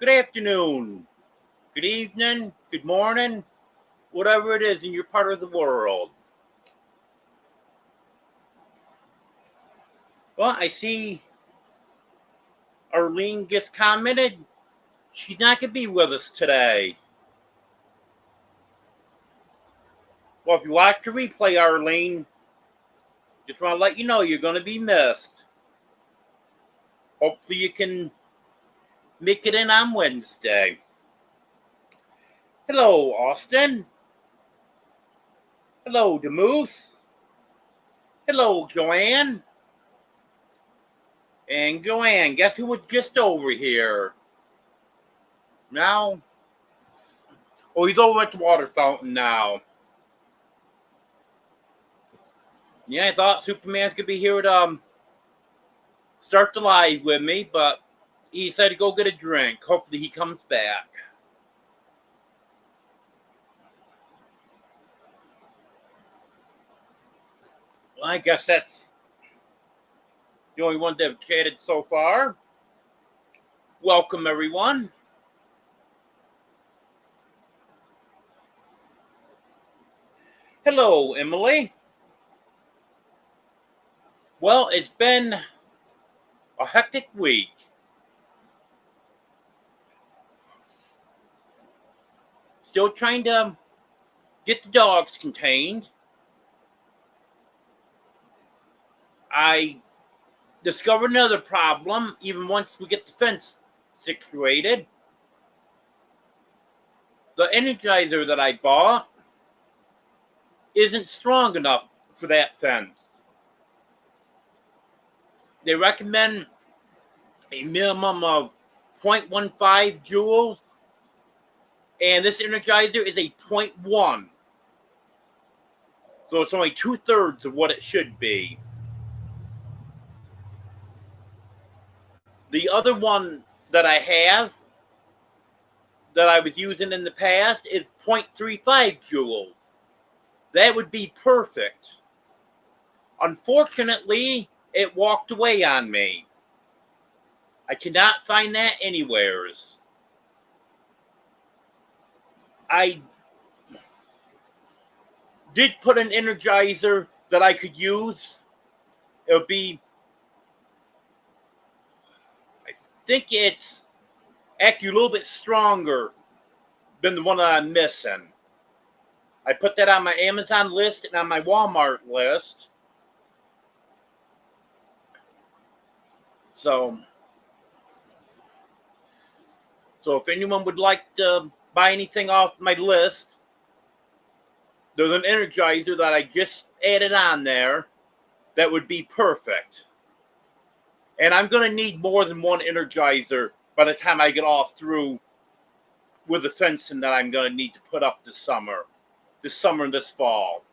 Good afternoon, good evening, good morning, whatever it is in your part of the world. Well, I see Arlene just commented she's not going to be with us today. Well, if you watch the replay, Arlene, just want to let you know you're going to be missed. Hopefully, you can make it in on Wednesday. Hello, Austin. Hello, Demoose. Hello, Joanne. And Joanne, guess who was just over here? Now, oh, he's over at the water fountain now. Yeah, I thought Superman's gonna be here to start the live with me, but he decided to go get a drink. Hopefully he comes back. Well, I guess that's the only one that have chatted so far. Welcome, everyone. Hello, Emily. Well, it's been a hectic week. Still trying to get the dogs contained. I discovered another problem even once we get the fence situated. The Energizer that I bought isn't strong enough for that fence. They recommend a minimum of 0.15 joules, and this Energizer is a 0.1. So it's only 2/3 of what it should be. The other one that I have that I was using in the past is 0.35 joules. That would be perfect. Unfortunately, it walked away on me. I cannot find that anywheres. I did put an Energizer that I could use. It would be, I think it's actually a little bit stronger than the one that I'm missing. I put that on my Amazon list and on my Walmart list. So if anyone would like to buy anything off my list, there's an Energizer that I just added on there that would be perfect. And I'm going to need more than one Energizer by the time I get all through with the fencing that I'm going to need to put up this summer and this fall.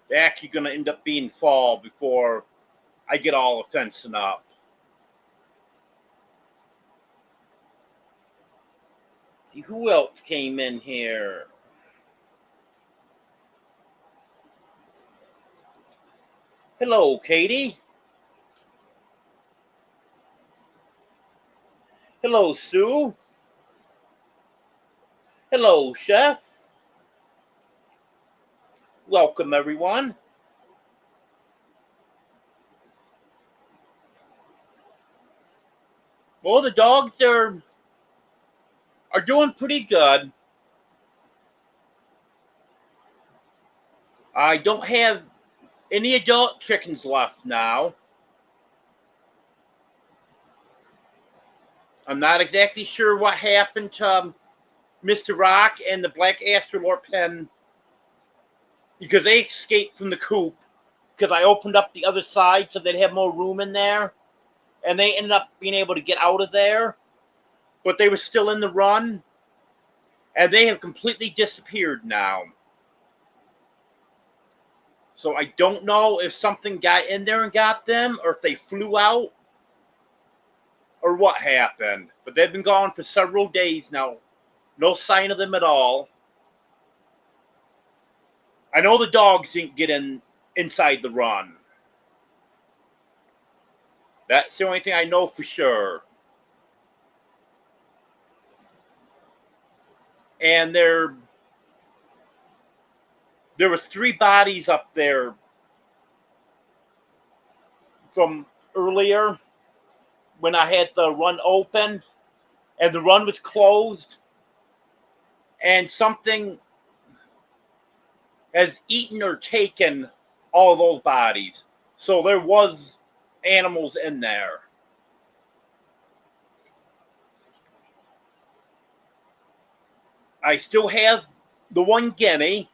It's actually going to end up being fall before I get all the fencing up. See who else came in here. Hello, Katie. Hello, Sue. Hello, Chef. Welcome, everyone. Well, the dogs are doing pretty good. I don't have any adult chickens left now. I'm not exactly sure what happened to Mr. Rock and the Black Astrolorp pen because they escaped from the coop because I opened up the other side so they'd have more room in there, and they ended up being able to get out of there, but they were still in the run, and they have completely disappeared now. So I don't know if something got in there and got them, or if they flew out, or what happened. But they've been gone for several days now. No sign of them at all. I know the dogs didn't get inside the run. That's the only thing I know for sure. and there was 3 bodies up there from earlier when I had the run open, and the run was closed, and something has eaten or taken all those bodies. So there was animals in there. I still have the one guinea.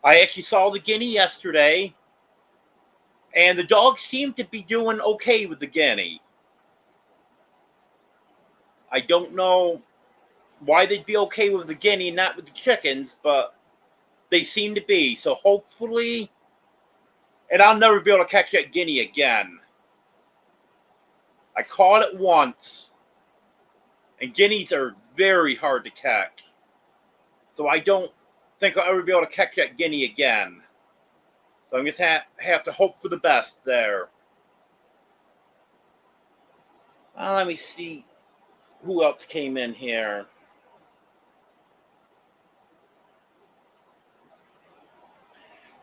I actually saw the guinea yesterday, and the dogs seem to be doing okay with the guinea. I don't know why they'd be okay with the guinea and not with the chickens, but they seem to be. So hopefully, and I'll never be able to catch that guinea again. I caught it once, and guineas are very hard to catch. So I don't think I'll ever be able to catch that guinea again. So I'm just have to hope for the best there. Let me see who else came in here.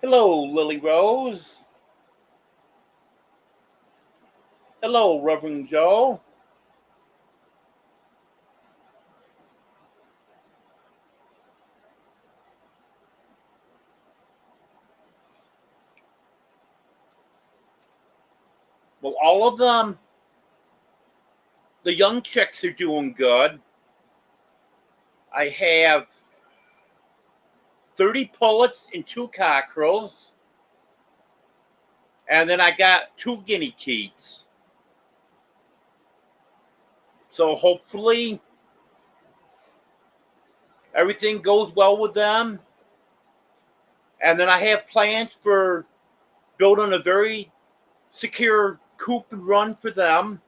Hello, Lily Rose. Hello, Reverend Joe. Well, all of them, the young chicks are doing good. I have 30 pullets and 2 cockerels. And then I got 2 guinea keats. So hopefully everything goes well with them. And then I have plans for building a very secure coop and run for them.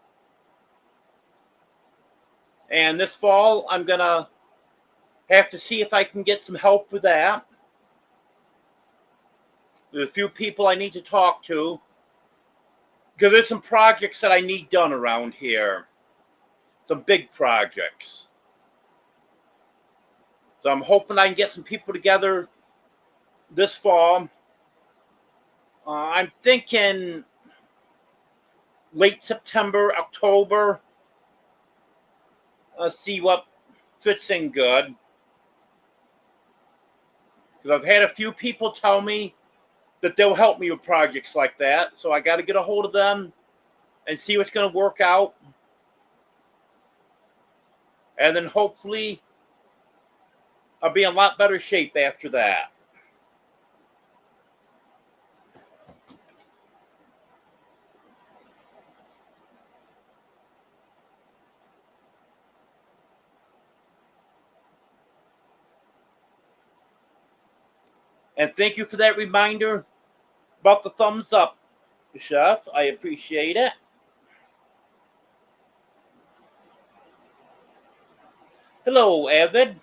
And this fall, I'm going to have to see if I can get some help with that. There's a few people I need to talk to, because there's some projects that I need done around here. Some big projects. So I'm hoping I can get some people together this fall. I'm thinking late September, October. Let's see what fits in good. Because I've had a few people tell me that they'll help me with projects like that. So I got to get a hold of them and see what's going to work out. And then hopefully I'll be in a lot better shape after that. And thank you for that reminder about the thumbs up, Chef. I appreciate it. Hello, Avid.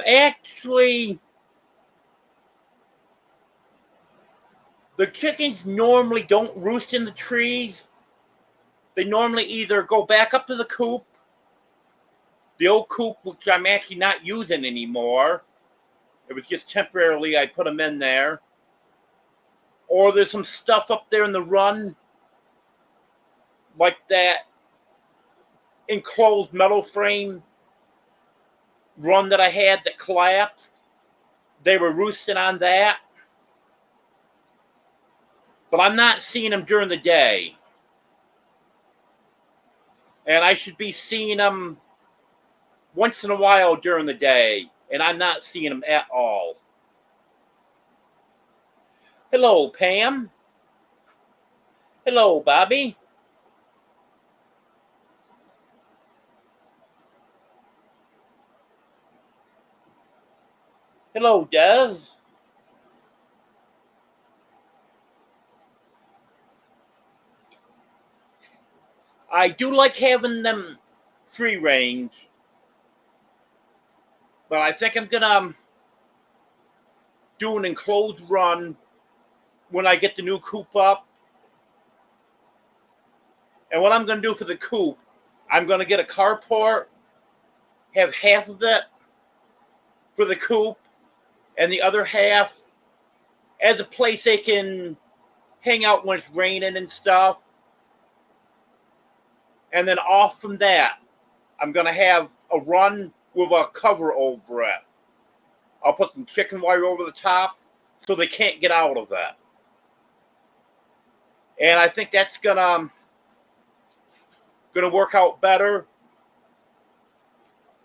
Actually, the chickens normally don't roost in the trees. They normally either go back up to the coop, the old coop, which I'm actually not using anymore. It was just temporarily I put them in there. Or there's some stuff up there in the run, like that enclosed metal frame run that I had that collapsed. They were roosting on that. But I'm not seeing them during the day. And I should be seeing them once in a while during the day. And I'm not seeing them at all. Hello, Pam. Hello, Bobby. Hello, Des. I do like having them free range, but I think I'm gonna do an enclosed run when I get the new coop up, And what I'm going to do for the coop, I'm going to get a carport, have half of it for the coop, and the other half as a place they can hang out when it's raining and stuff. And then off from that, I'm going to have a run with a cover over it. I'll put some chicken wire over the top so they can't get out of that. And I think that's gonna work out better,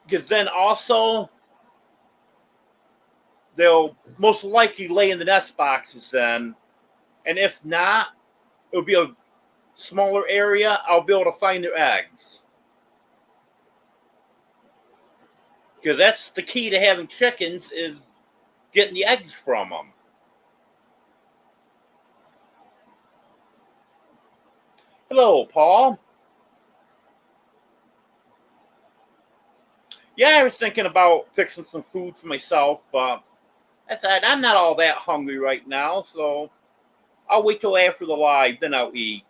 because then also they'll most likely lay in the nest boxes then, and if not, it'll be a smaller area. I'll be able to find their eggs, because that's the key to having chickens, is getting the eggs from them. Hello, Paul. Yeah, I was thinking about fixing some food for myself, but I said I'm not all that hungry right now, so I'll wait till after the live, then I'll eat.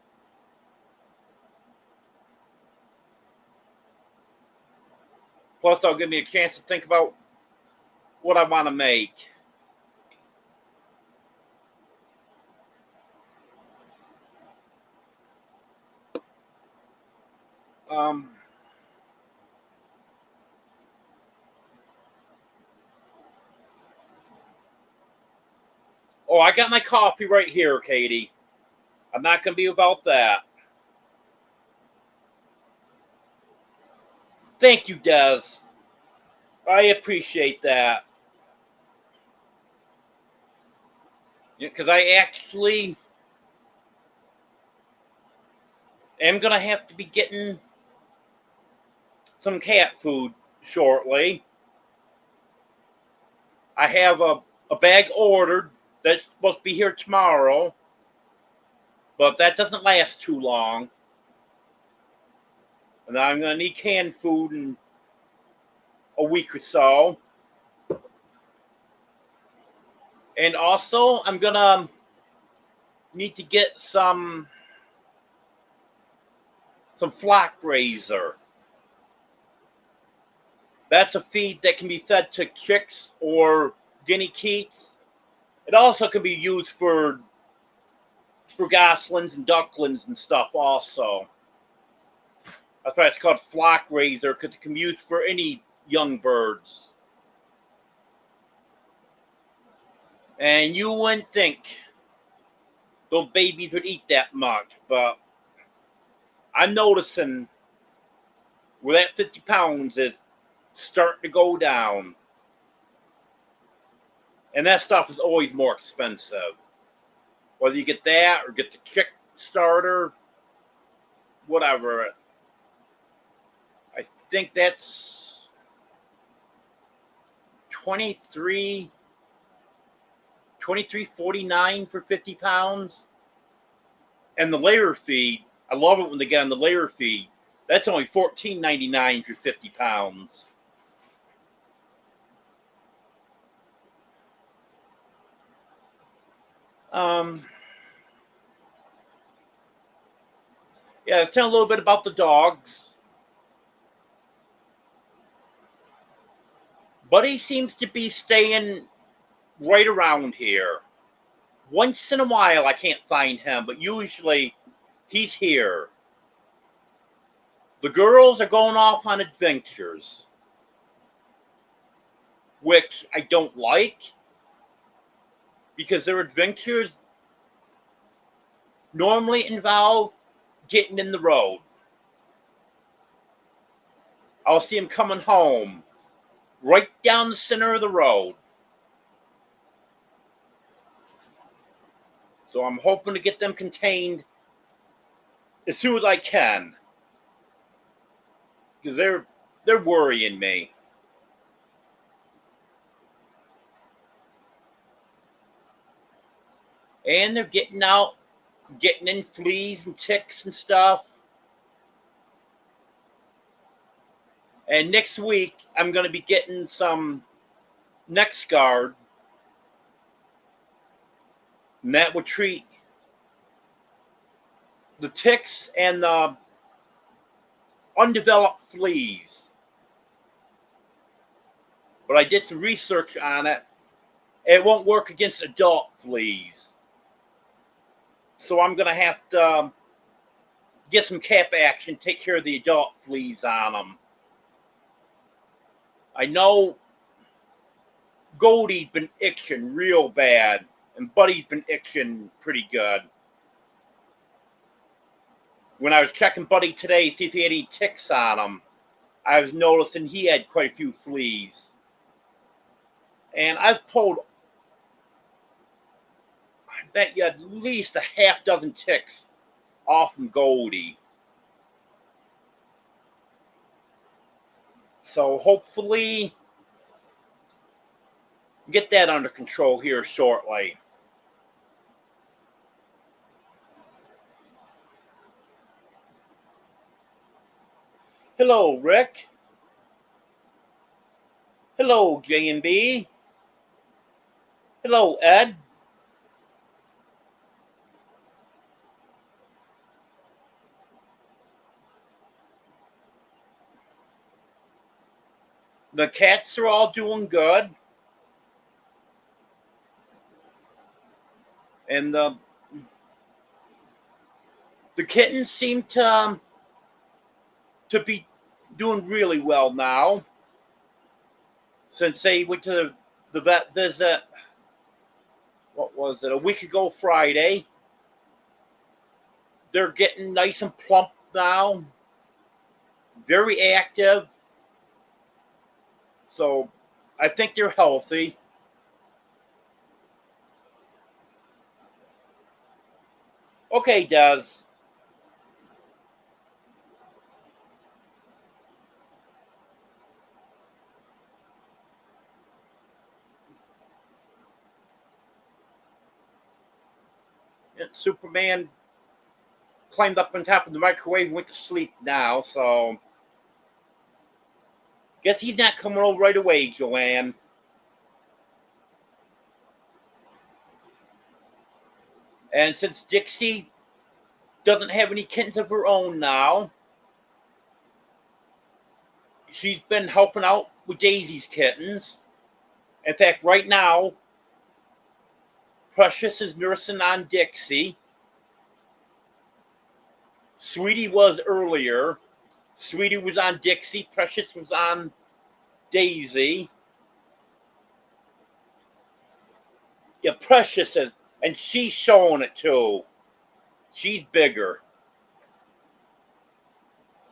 Plus, that'll give me a chance to think about what I want to make. Oh, I got my coffee right here, Katie. I'm not going to be about that. Thank you, Des. I appreciate that. Because I actually am going to have to be getting some cat food shortly. I have a bag ordered that's supposed to be here tomorrow, but that doesn't last too long. And I'm going to need canned food in a week or so. And also, I'm going to need to get some flock raiser. That's a feed that can be fed to chicks or guinea geese. It also can be used for goslings and ducklings and stuff also. That's why it's called flock raiser, because it can be used for any young birds. And you wouldn't think those babies would eat that much, but I'm noticing where that 50 pounds is starting to go down. And that stuff is always more expensive. Whether you get that or get the chick starter, whatever. I think that's $23.49 for 50 pounds. And the layer feed, I love it when they get on the layer feed. That's only $14.99 for 50 pounds. Yeah, let's tell a little bit about the dogs. Buddy seems to be staying right around here. Once in a while, I can't find him, but usually he's here. The girls are going off on adventures, which I don't like, because their adventures normally involve getting in the road. I'll see them coming home right down the center of the road. So I'm hoping to get them contained as soon as I can, because they're worrying me. And they're getting out, getting in fleas and ticks and stuff. And next week, I'm going to be getting some NexGard, and that will treat the ticks and the undeveloped fleas. But I did some research on it. It won't work against adult fleas. So I'm going to have to get some cap action, take care of the adult fleas on them. I know Goldie's been itching real bad, and Buddy's been itching pretty good. When I was checking Buddy today to see if he had any ticks on him, I was noticing he had quite a few fleas. And I've pulled, I bet you, at least a half dozen ticks off from Goldie. So hopefully get that under control here shortly. Hello, Rick. Hello, J&B. Hello, Ed. The cats are all doing good. And the kittens seem to be doing really well now. Since they went to the vet visit, what was it, a week ago Friday. They're getting nice and plump now. Very active. So I think they're healthy. Okay, Des. Superman climbed up on top of the microwave and went to sleep now, so guess he's not coming over right away, Joanne. And since Dixie doesn't have any kittens of her own now, she's been helping out with Daisy's kittens. In fact, right now, Precious is nursing on Dixie. Sweetie was earlier. Sweetie was on Dixie. Precious was on Daisy. Yeah, Precious is, and she's showing it too. She's bigger.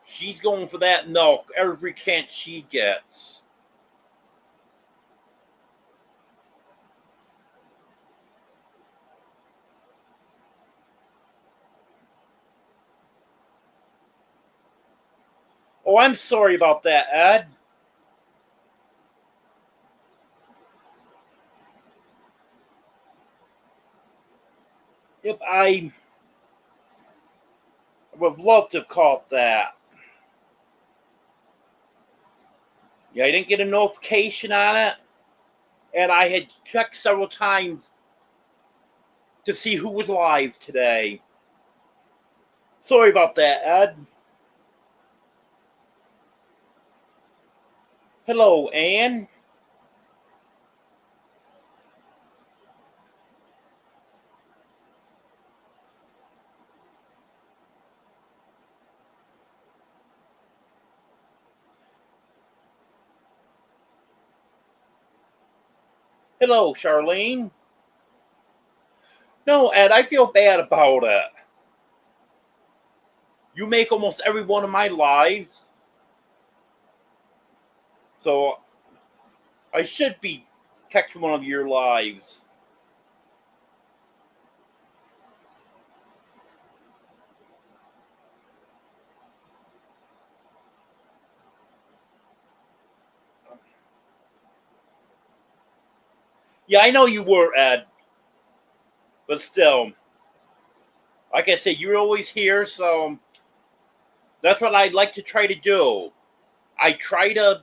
She's going for that milk every chance she gets. Oh, I'm sorry about that, Ed. Yep, I would love to have caught that. Yeah, I didn't get a notification on it, and I had checked several times to see who was live today. Sorry about that, Ed. Hello, Anne. Hello, Charlene. No, Ed, I feel bad about it. You make almost every one of my lives, so I should be catching one of your lives. Yeah, I know you were, Ed, but still, like I said, you're always here, so that's what I'd like to try to do. I try to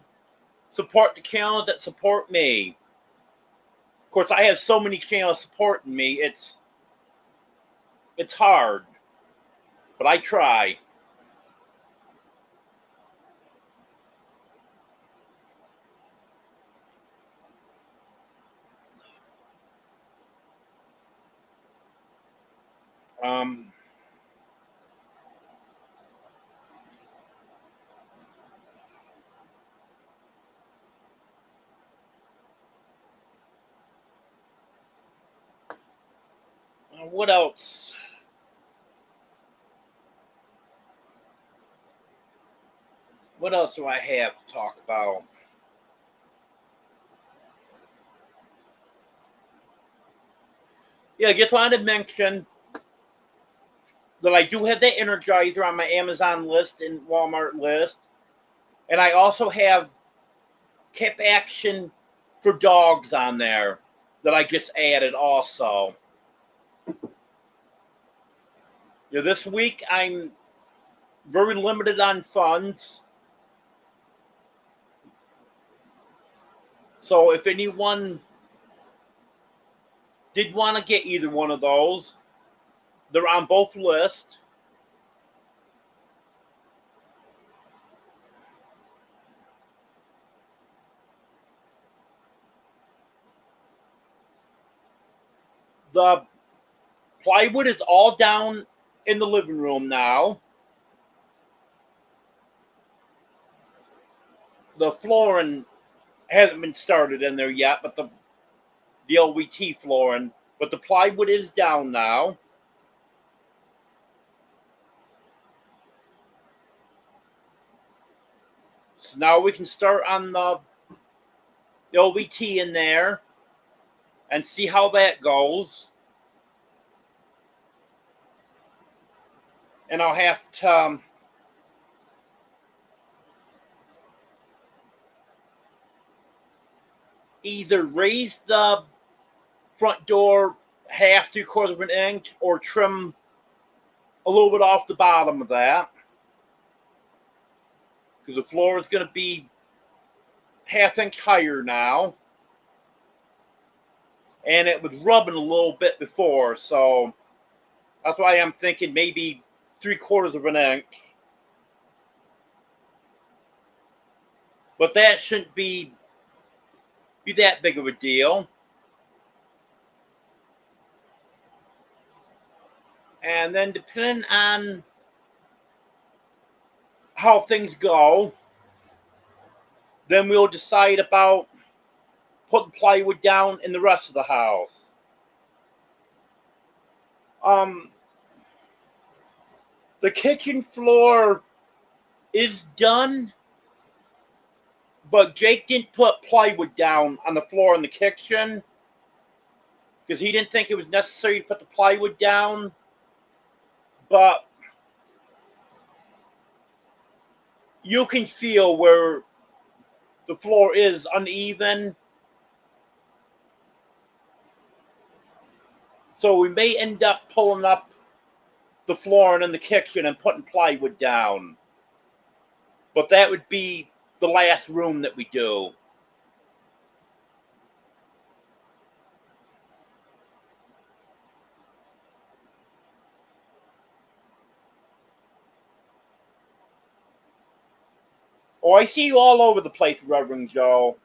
support the channels that support me. Of course, I have so many channels supporting me. It's hard, but I try. Um, what else? What else do I have to talk about? Yeah, I just wanted to mention that I do have the Energizer on my Amazon list and Walmart list. And I also have Kip Action for Dogs on there that I just added also. This week I'm very limited on funds. So if anyone did want to get either one of those, they're on both lists. The plywood is all down in the living room now. The flooring hasn't been started in there yet, but the LVT flooring, but the plywood is down now. So now we can start on the LVT in there and see how that goes. And I'll have to either raise the front door half, 3/4 of an inch, or trim a little bit off the bottom of that. Because the floor is going to be 1/2 inch higher now. And it was rubbing a little bit before, so that's why I'm thinking maybe 3/4 of an inch. But that shouldn't be that big of a deal. And then depending on how things go, then we'll decide about putting plywood down in the rest of the house. Um, the kitchen floor is done, but Jake didn't put plywood down on the floor in the kitchen because he didn't think it was necessary to put the plywood down. But you can feel where the floor is uneven. So we may end up pulling up the flooring in the kitchen and putting plywood down. But that would be the last room that we do. Oh, I see you all over the place, Reverend Joe.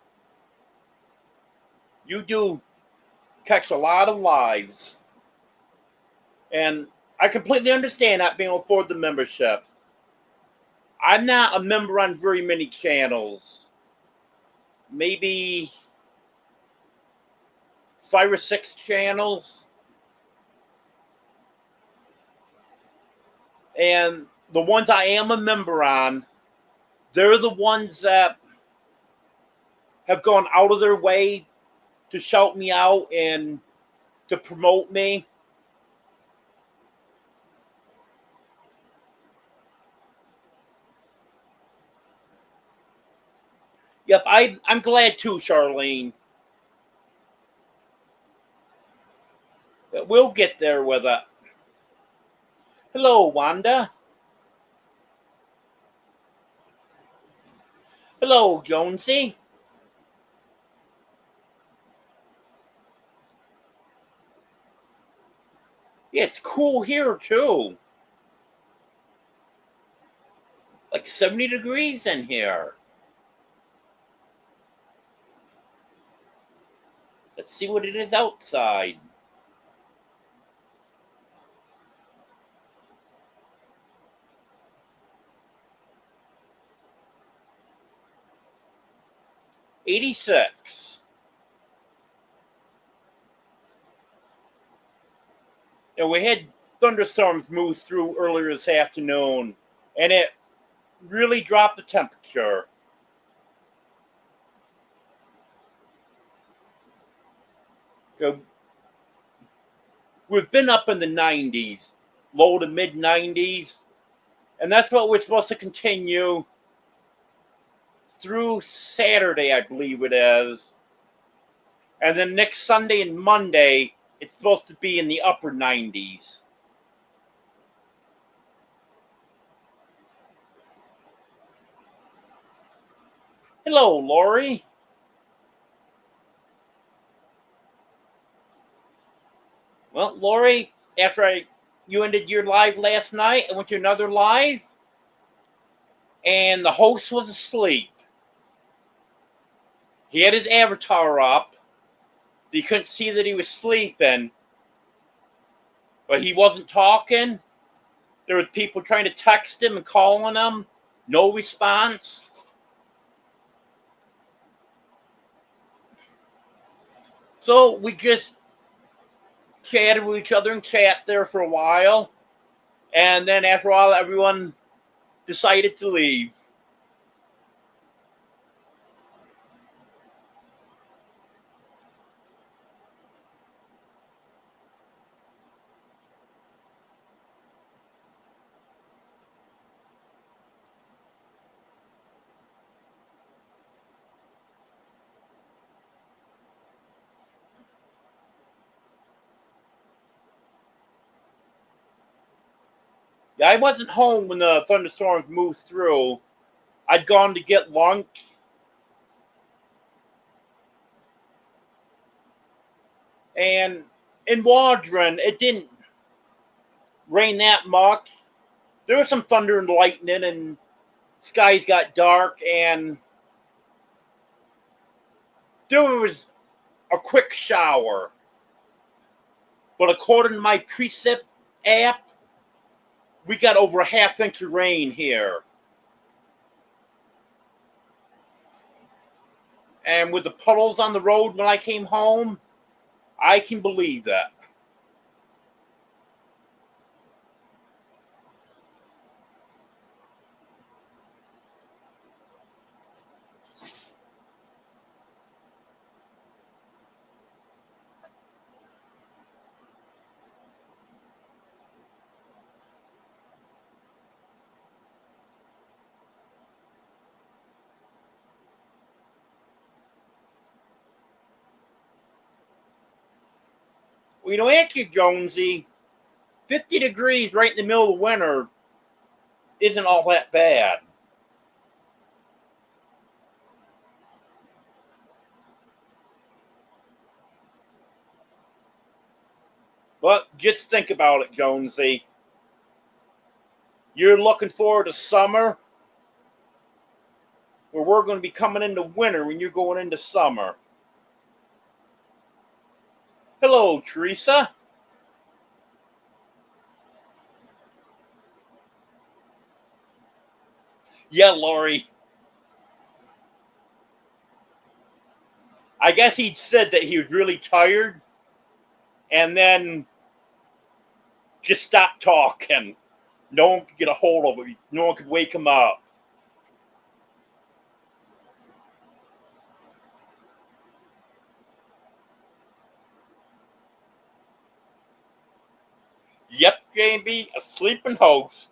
You do catch a lot of lives. And I completely understand not being able to afford the memberships. I'm not a member on very many channels. Maybe 5 or 6 channels. And the ones I am a member on, they're the ones that have gone out of their way to shout me out and to promote me. Yep, I'm glad too, Charlene. We'll get there with it. Hello, Wanda. Hello, Jonesy. Yeah, it's cool here too. Like 70 degrees in here. Let's see what it is outside. 86. We had thunderstorms move through earlier this afternoon, and it really dropped the temperature. We've been up in the 90s, low to mid 90s, and that's what we're supposed to continue through Saturday, I believe it is. And then next Sunday and Monday, it's supposed to be in the upper 90s. Hello, Lori. Well, Lori, after you ended your live last night, I went to another live, and the host was asleep. He had his avatar up. You couldn't see that he was sleeping, but he wasn't talking. There were people trying to text him and calling him. No response. So we just chatted with each other and chat there for a while. And then after a while, everyone decided to leave. Yeah, I wasn't home when the thunderstorms moved through. I'd gone to get lunch. And in Waldron, it didn't rain that much. There was some thunder and lightning, and skies got dark, and there was a quick shower. But according to my Precip app, we got over a half-inch of rain here. And with the puddles on the road when I came home, I can believe that. Well, actually, Jonesy, 50 degrees right in the middle of the winter isn't all that bad. But just think about it, Jonesy. You're looking forward to summer, where we're going to be coming into winter when you're going into summer. Hello, Teresa. Yeah, Lori. I guess he said that he was really tired and then just stopped talking. No one could get a hold of him. No one could wake him up. Yep, JB, a sleeping host.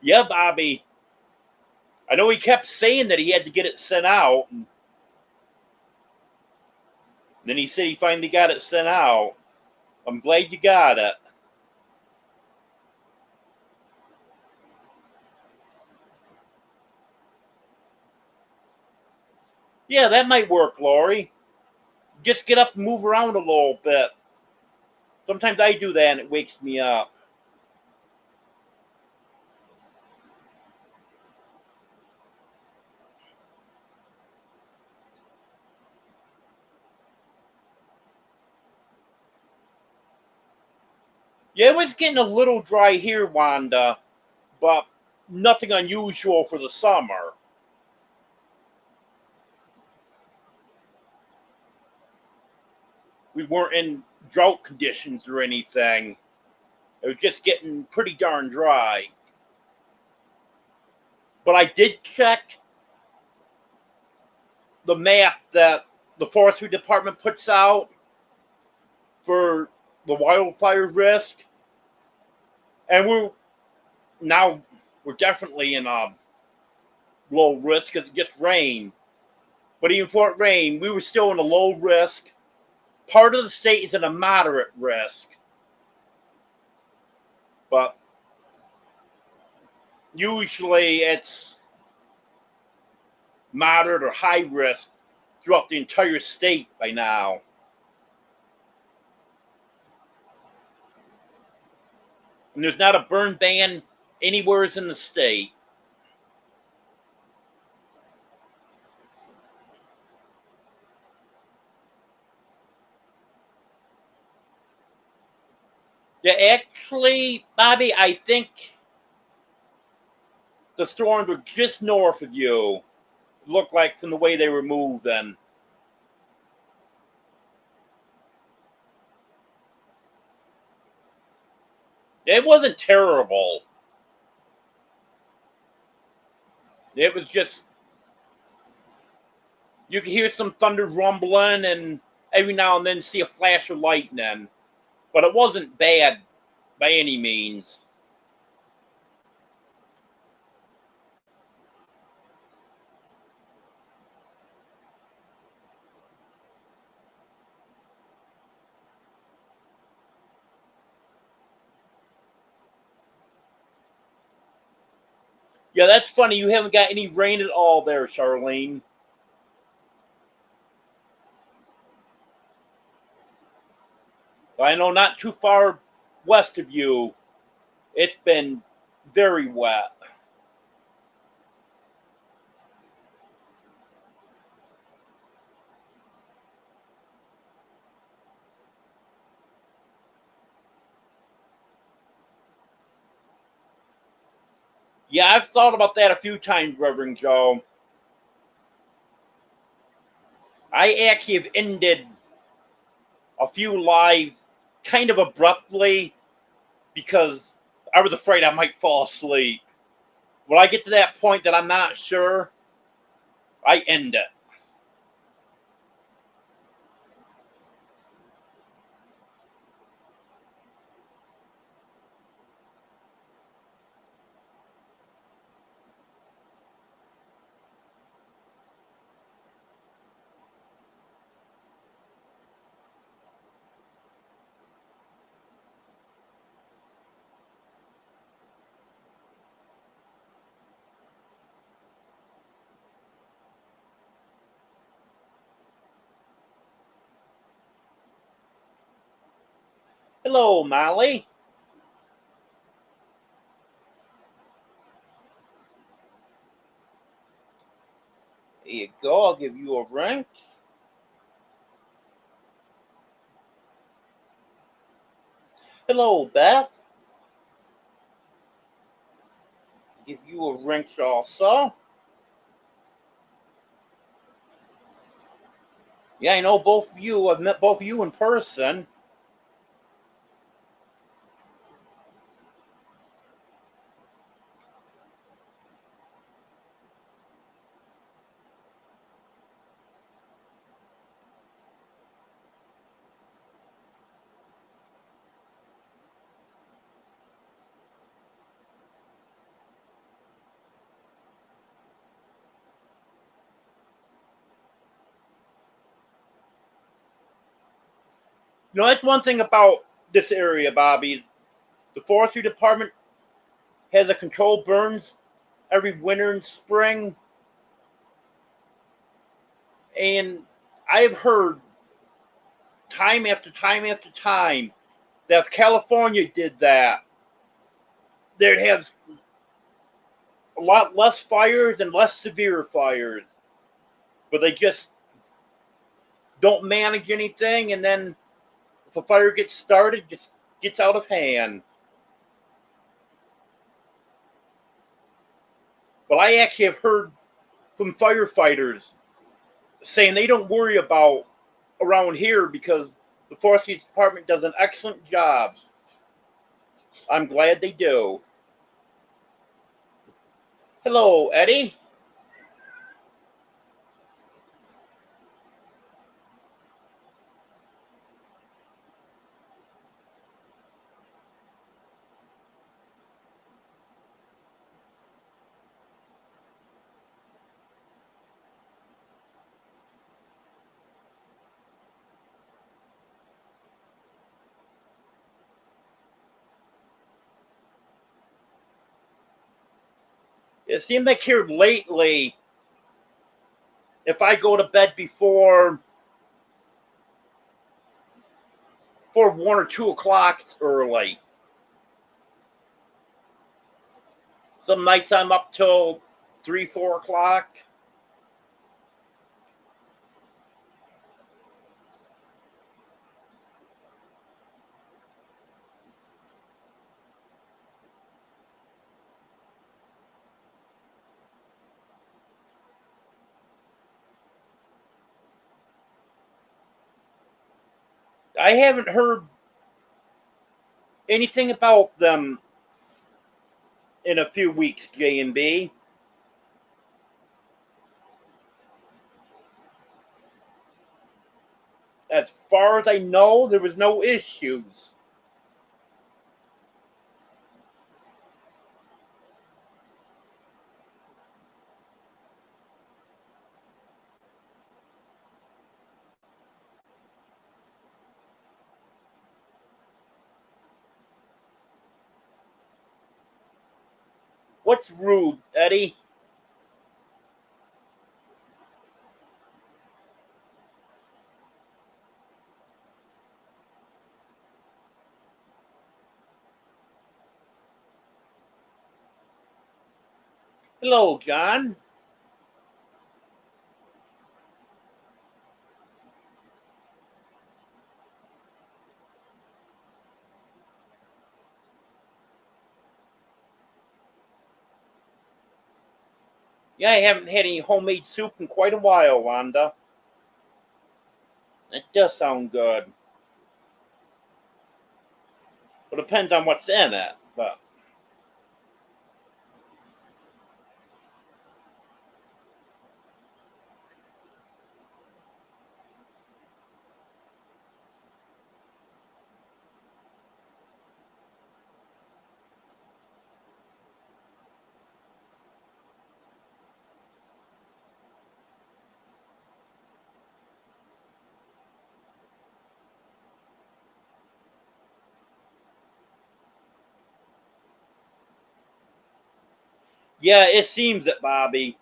Yeah, Bobby. I know he kept saying that he had to get it sent out. And then he said he finally got it sent out. I'm glad you got it. Yeah, that might work, Lori. Just get up and move around a little bit. Sometimes I do that and it wakes me up. Yeah, it was getting a little dry here, Wanda, but nothing unusual for the summer. We weren't in drought conditions or anything. It was just getting pretty darn dry. But I did check the map that the forestry department puts out for the wildfire risk, and now we're definitely in a low risk because it gets rain. But even before it rained, we were still in a low risk. Part of the state is in a moderate risk, but usually it's moderate or high risk throughout the entire state by now. And there's not a burn ban anywhere in the state. Yeah, actually, Bobby, I think the storms were just north of you. It looked like from the way they were moving. It wasn't terrible. It was just you could hear some thunder rumbling and every now and then see a flash of lightning. But it wasn't bad by any means. Yeah, that's funny. You haven't got any rain at all there, Charlene. I know not too far west of you, it's been very wet. Yeah, I've thought about that a few times, Reverend Joe. I actually have ended a few lives kind of abruptly because I was afraid I might fall asleep. When I get to that point that I'm not sure, I end it. Hello, Molly. Here you go. I'll give you a ring. Hello, Beth. Give you a wrench also. Yeah, I know both of you. I've met both of you in person. You know, that's one thing about this area, Bobby. The forestry department has a controlled burns every winter and spring, and I've heard time after time after time that if California did that, they'd have a lot less fires and less severe fires. But they just don't manage anything, and then if a fire gets started, just gets out of hand. But I actually have heard from firefighters saying they don't worry about around here because the Forest Department does an excellent job. I'm glad they do. Hello, Eddie. It seems like here lately, if I go to bed before 1 or 2 o'clock, it's early. Some nights I'm up till 3, 4 o'clock. I haven't heard anything about them in a few weeks, J&B. As far as I know, there was no issues. What's rude, Eddie? Hello, John. Yeah, I haven't had any homemade soup in quite a while, Wanda. It does sound good. It depends on what's in it, but yeah, it seems it, Bobby.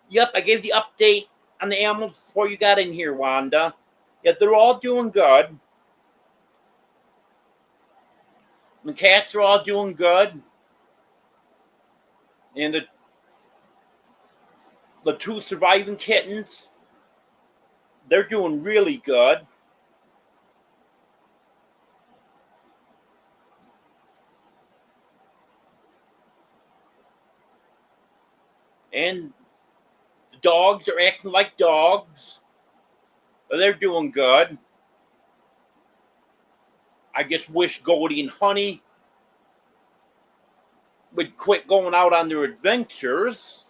Yep, I gave the update on the animals before you got in here, Wanda. Yeah, they're all doing good. The cats are all doing good. And the two surviving kittens, they're doing really good. And the dogs are acting like dogs. They're doing good. I just wish Goldie and Honey would quit going out on their adventures.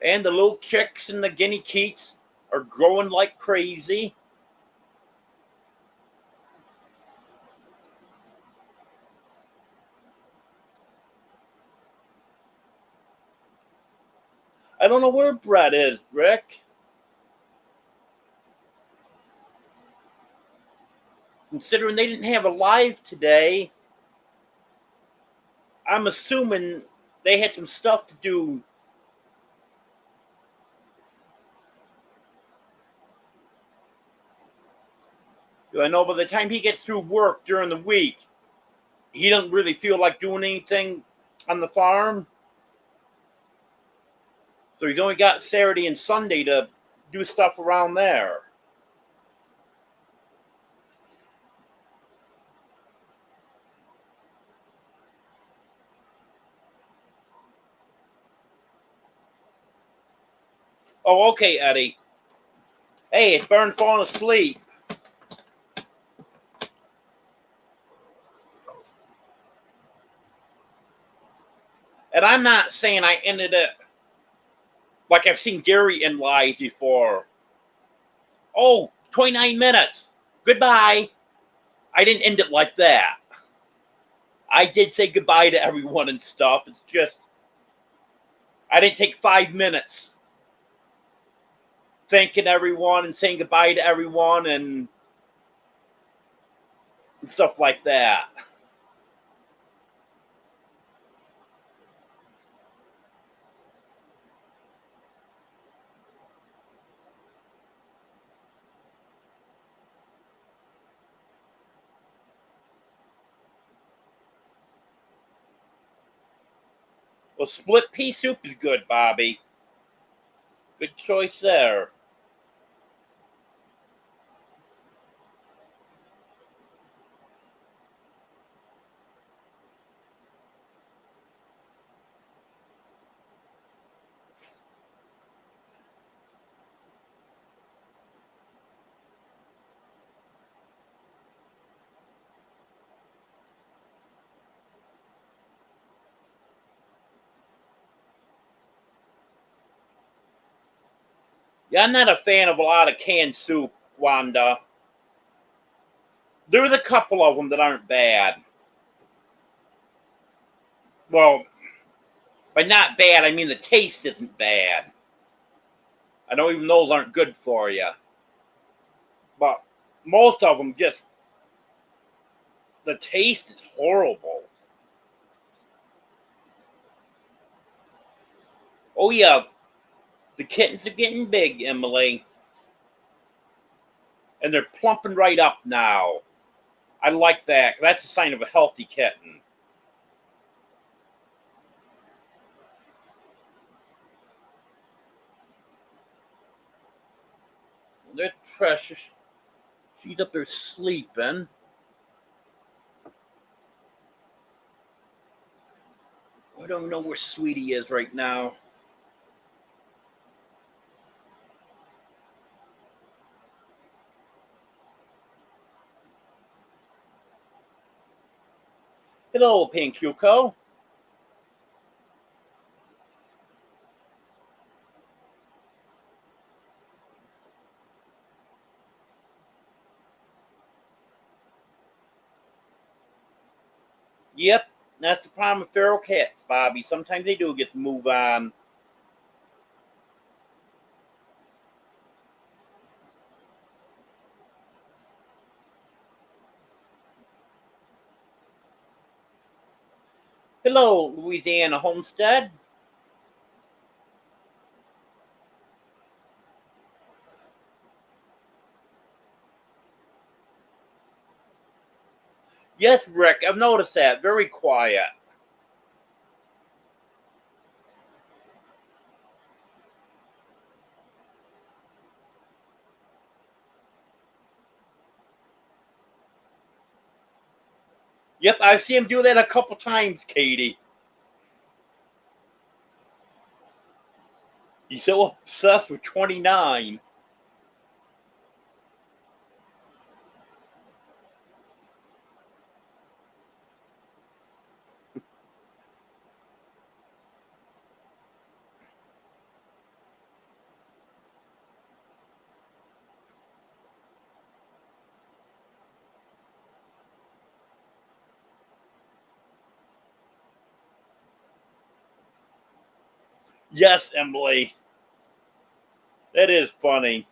And the little chicks and the guinea keats are growing like crazy. I don't know where Brett is, Rick. Considering they didn't have a live today, I'm assuming they had some stuff to do I know by the time he gets through work during the week, he doesn't really feel like doing anything on the farm. So he's only got Saturday and Sunday to do stuff around there. Oh, okay, Eddie. Hey, it's Burn falling asleep. And I'm not saying I ended it like I've seen Gary end live before. Oh, 29 minutes. Goodbye. I didn't end it like that. I did say goodbye to everyone and stuff. It's just, I didn't take 5 minutes thanking everyone and saying goodbye to everyone and stuff like that. Well, split pea soup is good, Bobby. Good choice there. Yeah, I'm not a fan of a lot of canned soup, Wanda. There's a couple of them that aren't bad. Well, by not bad, I mean the taste isn't bad. I know even those aren't good for you. But most of them just, the taste is horrible. Oh, yeah, the kittens are getting big, Emily. And they're plumping right up now. I like that. That's a sign of a healthy kitten. They're precious. She's up there sleeping. I don't know where Sweetie is right now. Hello, Pinkuko. Yep, that's the problem with feral cats, Bobby. Sometimes they do get to move on. Hello, Louisiana Homestead. Yes, Rick, I've noticed that. Very quiet. Yep, I've seen him do that a couple times, Katie. He's so obsessed with 29. Yes, Emily. That is funny.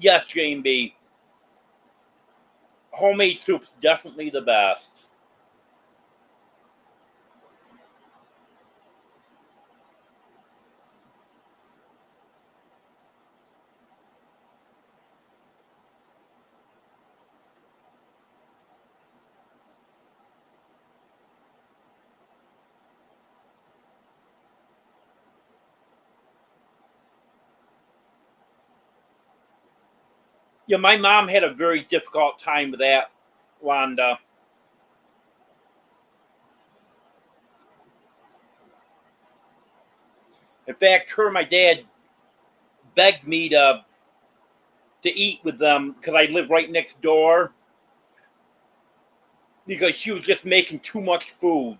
Yes, Jane B. Homemade soup's definitely the best. Yeah, my mom had a very difficult time with that, Wanda. In fact, her and my dad begged me to eat with them because I live right next door because she was just making too much food.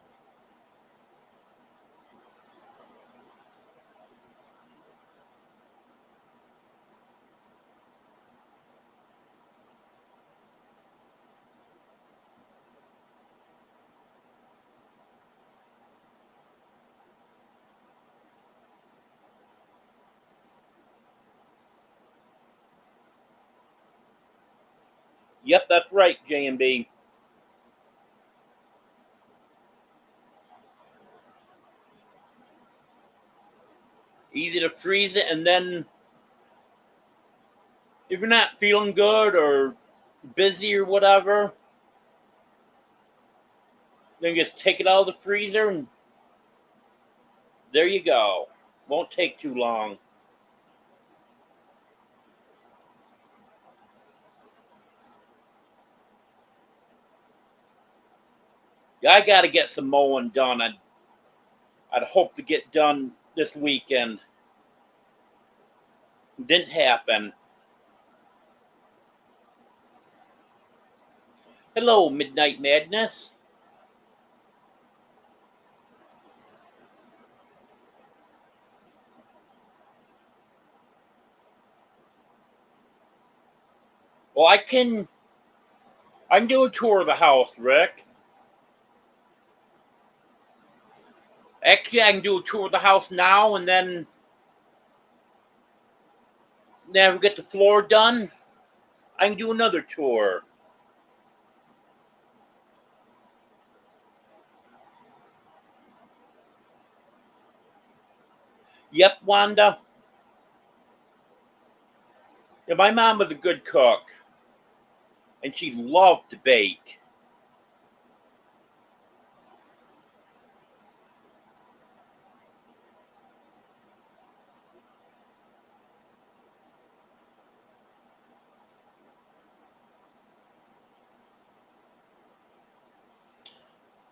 Yep, that's right, J&B. Easy to freeze it, and then if you're not feeling good or busy or whatever, then just take it out of the freezer and there you go. Won't take too long. Yeah, I got to get some mowing done. I'd hope to get done this weekend. Didn't happen. Hello, Midnight Madness. Well, I can do a tour of the house, Rick. Actually, I can do a tour of the house now, and then we get the floor done. I can do another tour. Yep, Wanda. Yeah, my mom was a good cook, and she loved to bake.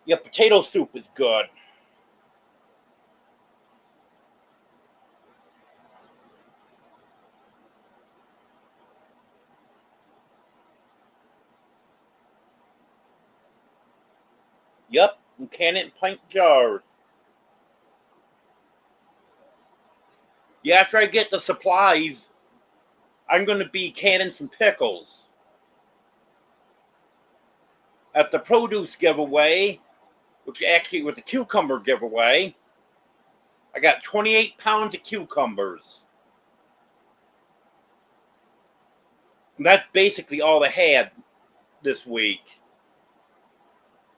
Yeah, potato soup is good. Yep, and can it in pint jars. Yeah, after I get the supplies, I'm going to be canning some pickles. At the produce giveaway, which actually was a cucumber giveaway, I got 28 pounds of cucumbers. And that's basically all I had this week.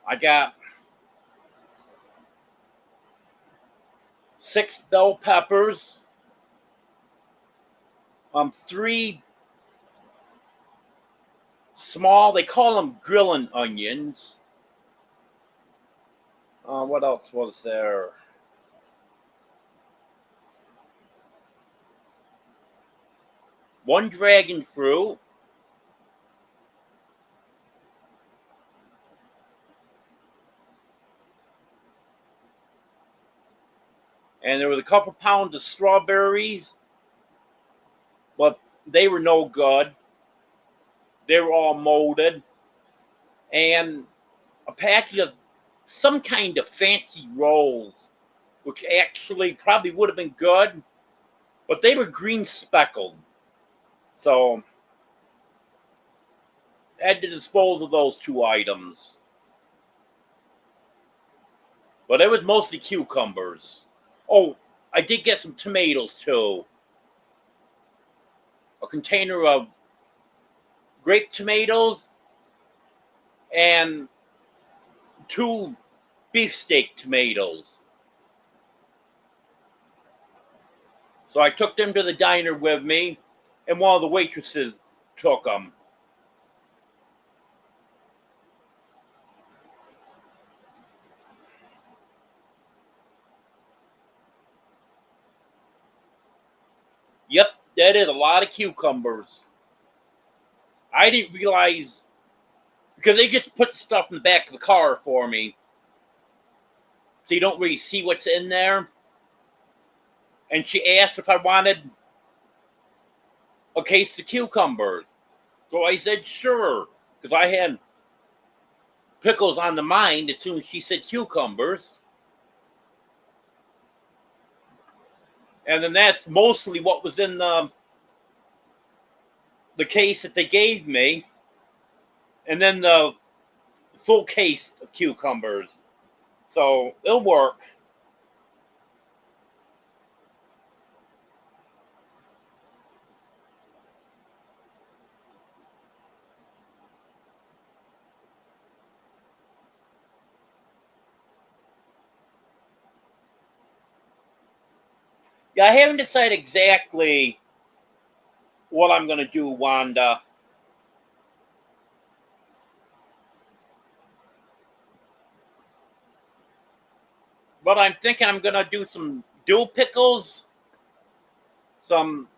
I got 6 bell peppers, three small, they call them grilling onions. What else was there? One dragon fruit, and there was a couple pounds of strawberries, but they were no good. They were all molded. And a package of some kind of fancy rolls, which actually probably would have been good, but they were green speckled. So I had to dispose of those 2 items. But it was mostly cucumbers. Oh, I did get some tomatoes too. A container of grape tomatoes, and 2 beefsteak tomatoes. So I took them to the diner with me, and one of the waitresses took them. Yep, that is a lot of cucumbers. I didn't realize, because they just put the stuff in the back of the car for me, so you don't really see what's in there. And she asked if I wanted a case of cucumbers. So I said sure, because I had pickles on the mind as soon as she said cucumbers. And then that's mostly what was in the case that they gave me. And then the full case of cucumbers. So it'll work. Yeah, I haven't decided exactly what I'm going to do, Wanda. But I'm thinking I'm going to do some dill pickles, some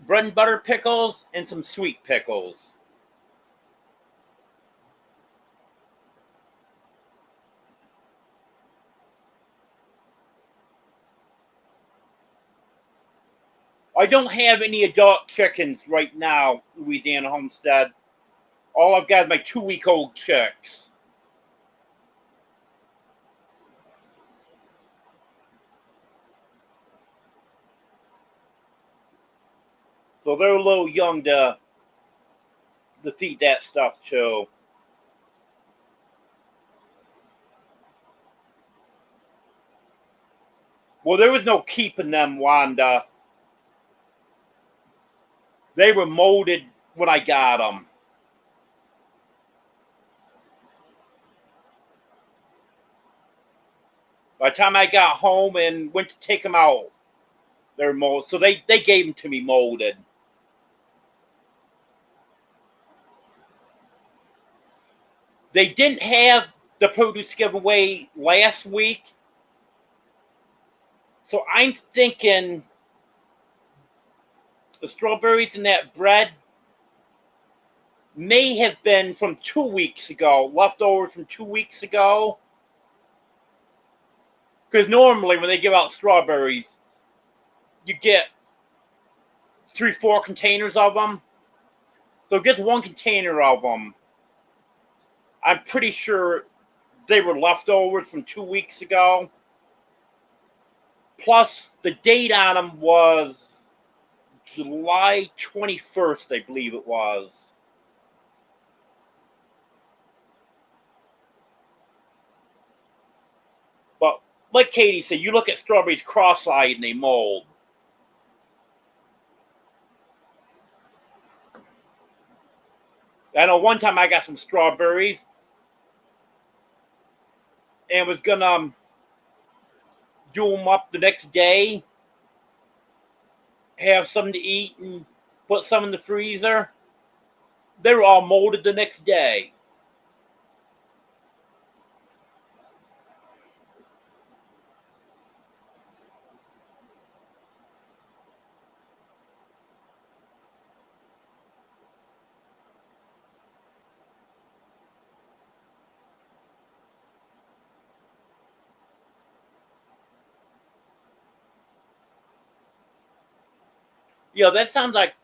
bread and butter pickles, and some sweet pickles. I don't have any adult chickens right now, Louisiana Homestead. All I've got is my 2-week-old chicks. So they're a little young to feed that stuff to. Well, there was no keeping them, Wanda. They were molded when I got them. By the time I got home and went to take them out, they're molded. So they gave them to me molded. They didn't have the produce giveaway last week. So I'm thinking the strawberries in that bread may have been from 2 weeks ago, leftovers from 2 weeks ago. Because normally when they give out strawberries, you get 3, 4 containers of them. So get 1 container of them. I'm pretty sure they were leftovers from 2 weeks ago. Plus, the date on them was July 21st, I believe it was. But like Katie said, you look at strawberries cross-eyed and they mold. I know one time I got some strawberries and was gonna do them up the next day, have something to eat, and put some in the freezer. They were all molded the next day. Yeah, that sounds like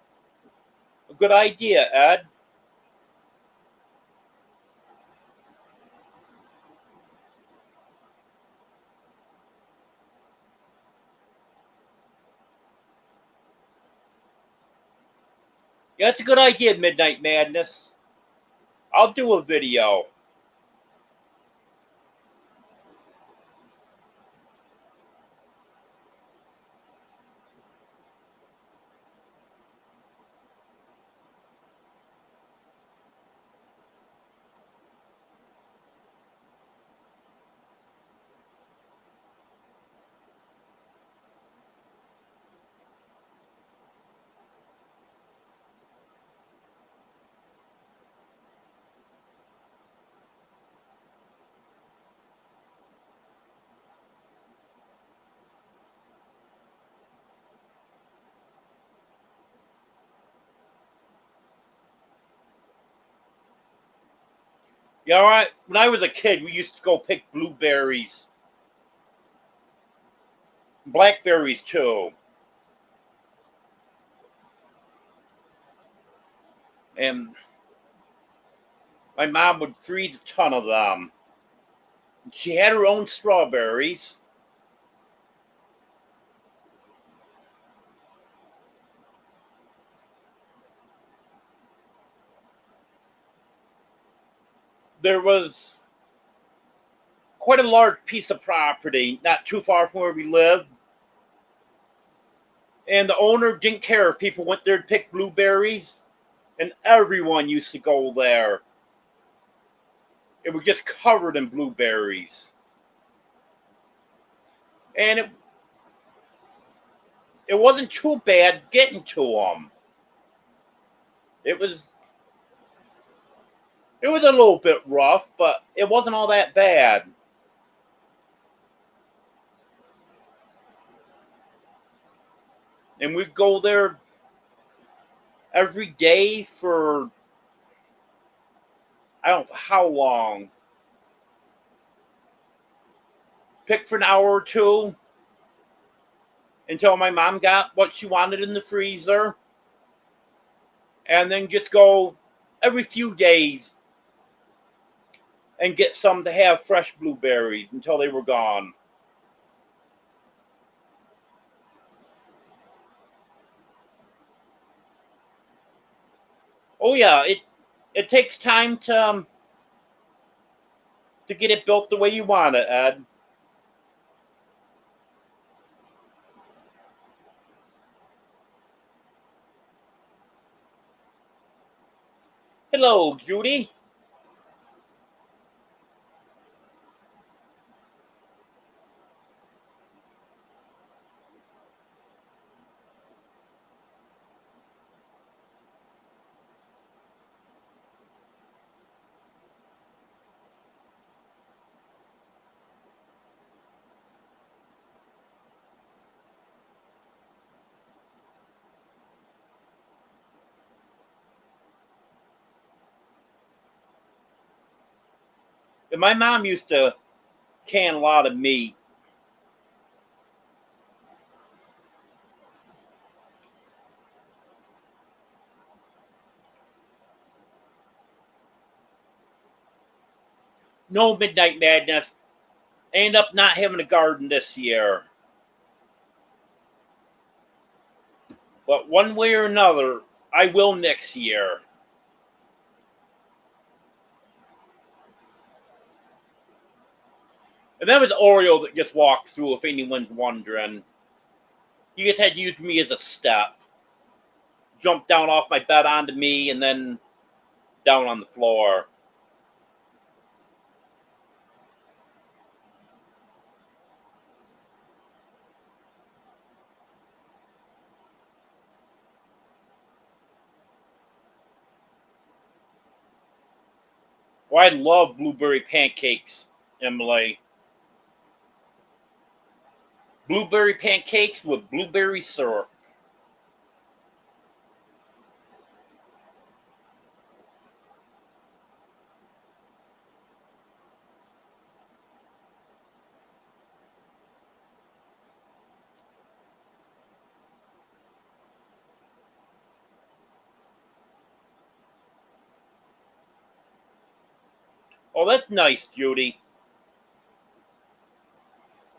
a good idea, Ed. Yeah, that's a good idea, Midnight Madness. I'll do a video. Yeah, all right. When I was a kid, we used to go pick blueberries, blackberries too, and my mom would freeze a ton of them. She had her own strawberries. There was quite a large piece of property not too far from where we lived, and the owner didn't care if people went there to pick blueberries, and everyone used to go there. It was just covered in blueberries, and it wasn't too bad getting to them. It was it was a little bit rough, but it wasn't all that bad. And we'd go there every day for I don't know how long. Pick for an hour or two until my mom got what she wanted in the freezer, and then just go every few days and get some to have fresh blueberries until they were gone. Oh yeah, it takes time to get it built the way you want it, Ed. Hello, Judy. And my mom used to can a lot of meat. No Midnight Madness. I ended up not having a garden this year. But one way or another, I will next year. And that was Oreo that just walked through, if anyone's wondering. He just had used me as a step. Jumped down off my bed onto me and then down on the floor. Well, I love blueberry pancakes, Emily. Blueberry pancakes with blueberry syrup. Oh, that's nice, Judy.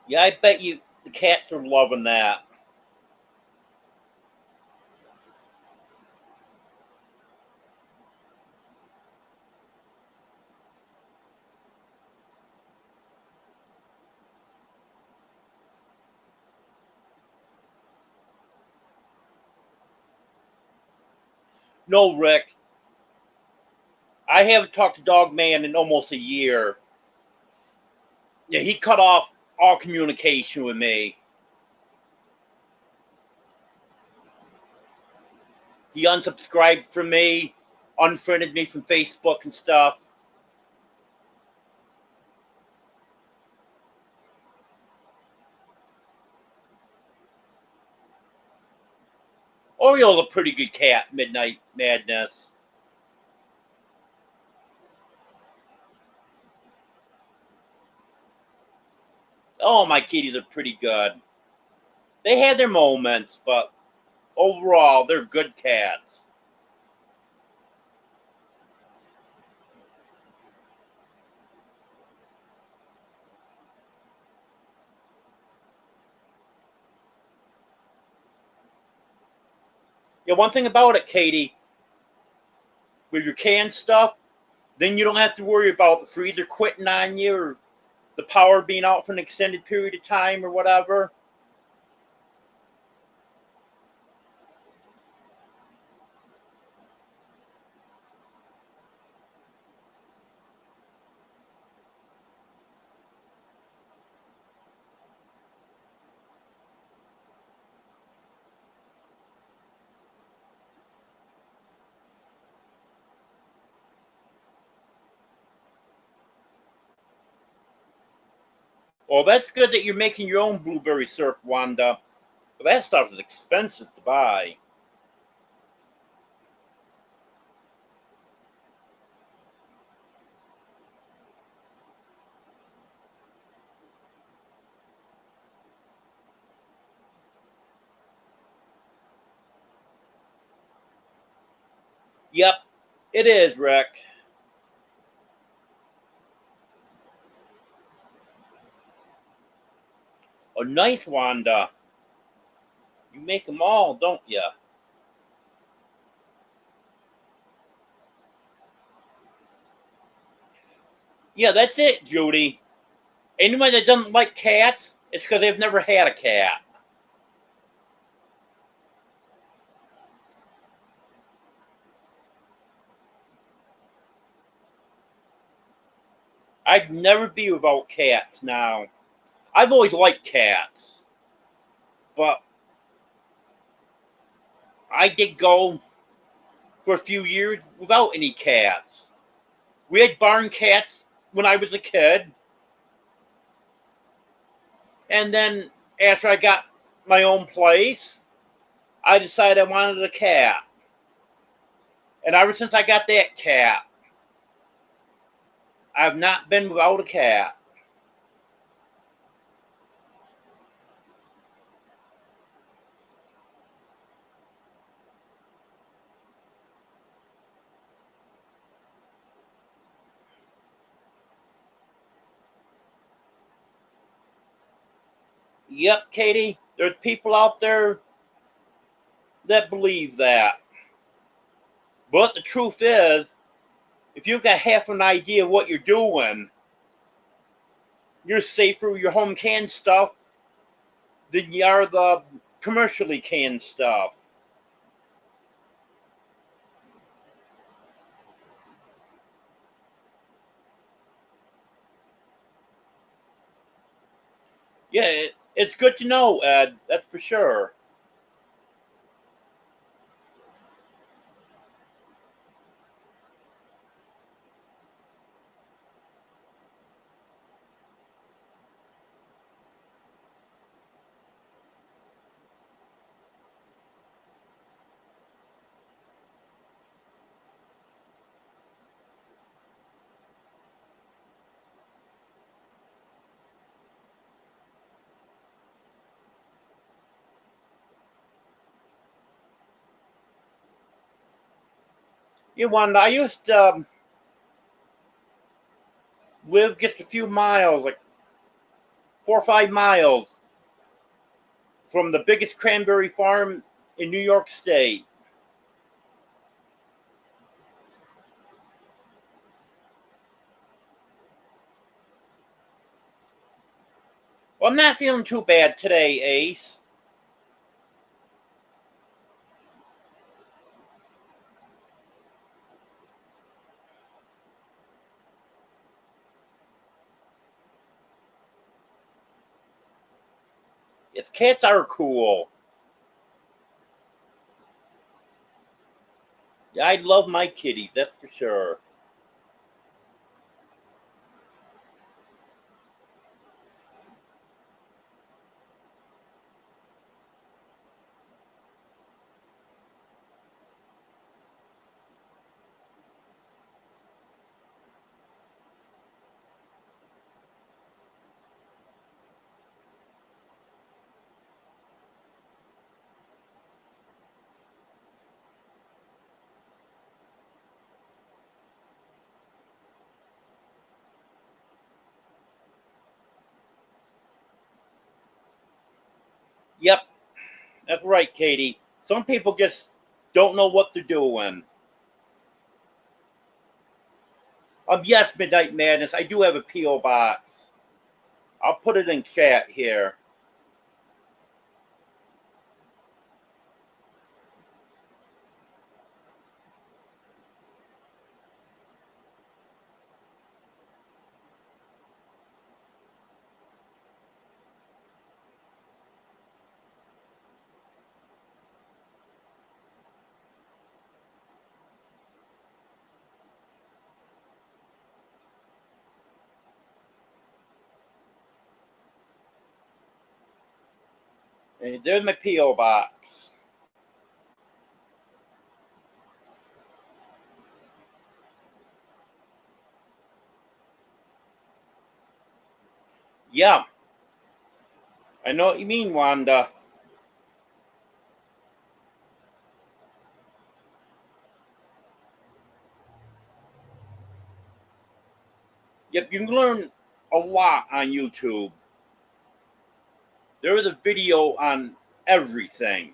Yeah, I bet you the cats are loving that. No, Rick, I haven't talked to Dog Man in almost a year. Yeah, he cut off all communication with me. He unsubscribed from me, unfriended me from Facebook and stuff. Oriole's a pretty good cat, Midnight Madness. Oh, my kitties are pretty good. They had their moments, but overall, they're good cats. Yeah, one thing about it, Katie, with your canned stuff, then you don't have to worry about the freezer quitting on you or the power being out for an extended period of time or whatever. Well, that's good that you're making your own blueberry syrup, Wanda. But that stuff is expensive to buy. Yep, it is, Rick. Oh, nice, Wanda. You make them all, don't you? Yeah, that's it, Judy. Anybody that doesn't like cats, it's because they've never had a cat. I'd never be without cats now. I've always liked cats, but I did go for a few years without any cats. We had barn cats when I was a kid, and then after I got my own place, I decided I wanted a cat. And ever since I got that cat, I've not been without a cat. Yep, Katie, there's people out there that believe that. But the truth is, if you've got half an idea of what you're doing, you're safer with your home canned stuff than you are the commercially canned stuff. Yeah, it's good to know, Ed, that's for sure. You know, I used to live just a few miles, like 4 or 5 miles from the biggest cranberry farm in New York State. Well, I'm not feeling too bad today, Ace. Yes, cats are cool. Yeah, I love my kitties, that's for sure. Yep, that's right, Katie. Some people just don't know what they're doing. Yes, Midnight Madness, I do have a P.O. box. I'll put it in chat here. And there's my P.O. box. Yeah, I know what you mean, Wanda. Yep, you can learn a lot on YouTube. There is a video on everything.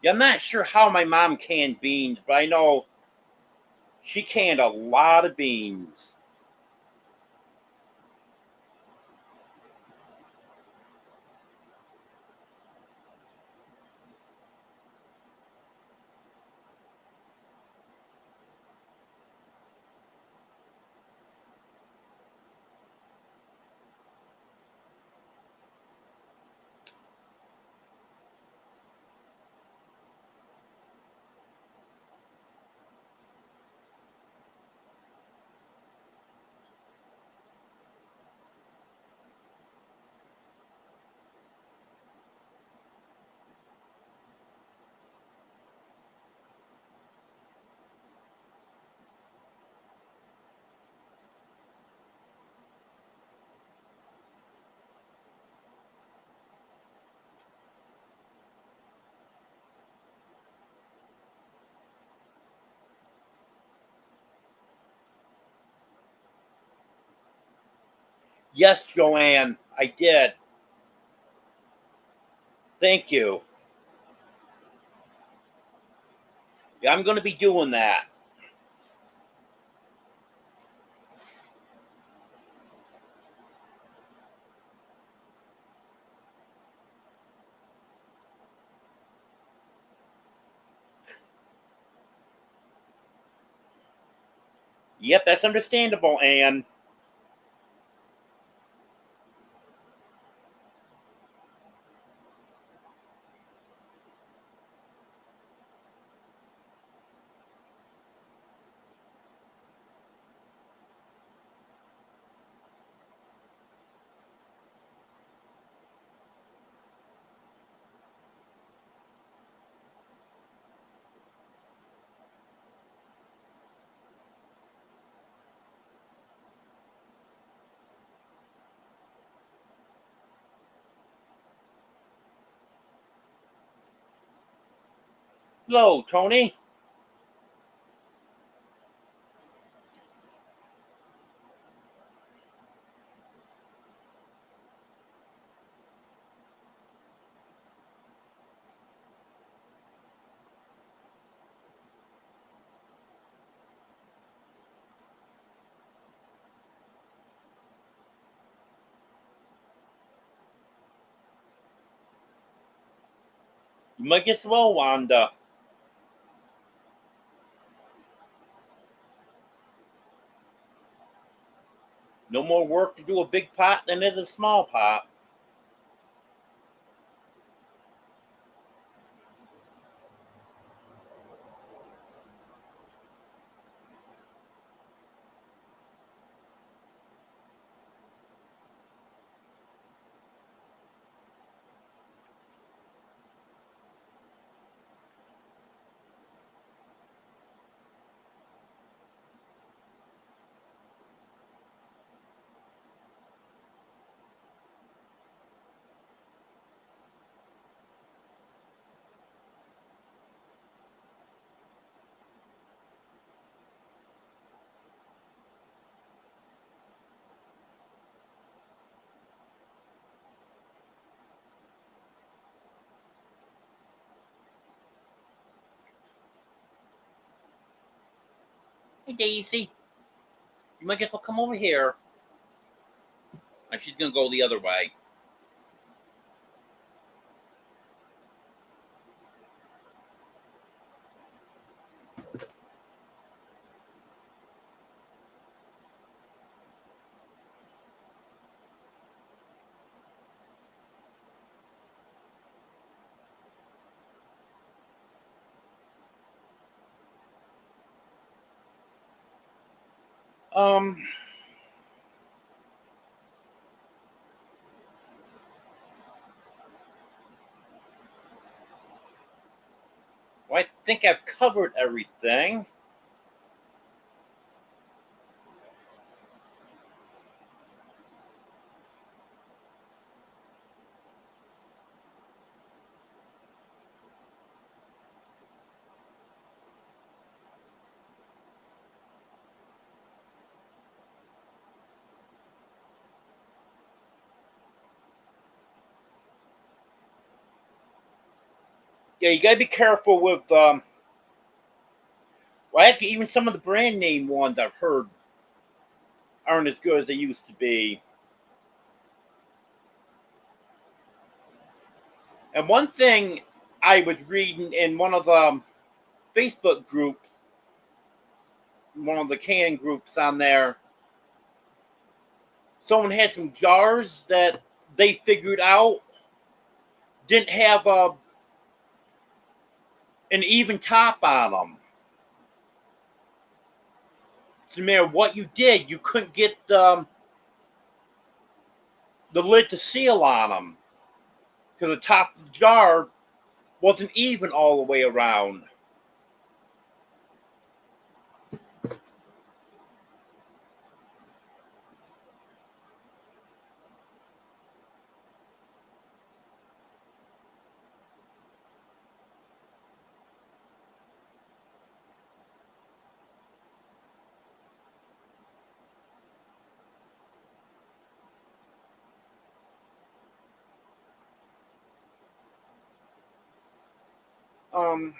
Yeah, I'm not sure how my mom canned beans, but I know she canned a lot of beans. Yes, Joanne, I did. Thank you. Yeah, I'm going to be doing that. Yep, that's understandable, Anne. Hello, Tony. You might get slow, Wanda. No more work to do a big pot than is a small pot. Hey, Daisy. You might as well come over here. And she's going to go the other way. Um, well, I think I've covered everything. Yeah, you gotta be careful with well, actually, even some of the brand name ones I've heard aren't as good as they used to be. And one thing I was reading in one of the Facebook groups, one of the can groups on there, someone had some jars that they figured out didn't have an even top on them. So no matter what you did, you couldn't get the lid to seal on them because the top of the jar wasn't even all the way around. Um,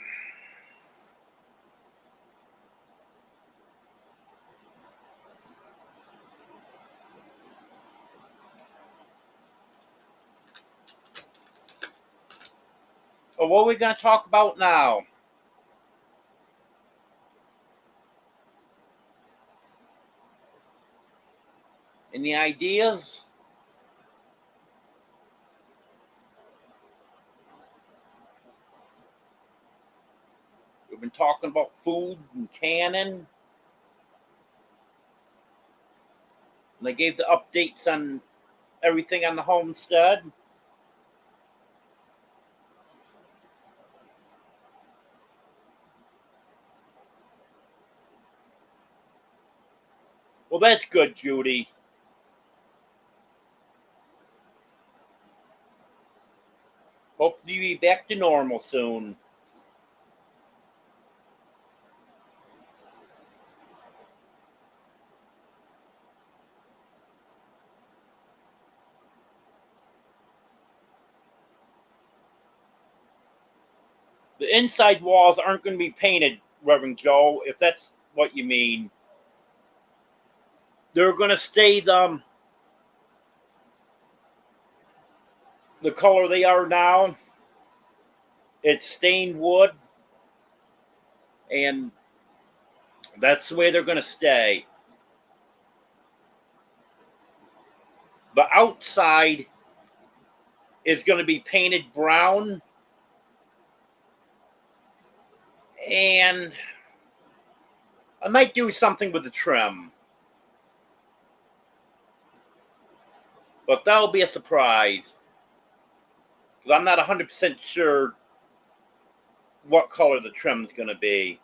but what are we going to talk about now? Any ideas? We've been talking about food and canning. And I gave the updates on everything on the homestead. Well, that's good, Judy. Hopefully you'll be back to normal soon. The inside walls aren't going to be painted, Reverend Joe, if that's what you mean. They're going to stay the color they are now. It's stained wood, and that's the way they're going to stay. The outside is going to be painted brown, and I might do something with the trim, but that'll be a surprise because I'm not 100% sure what color the trim's going to be.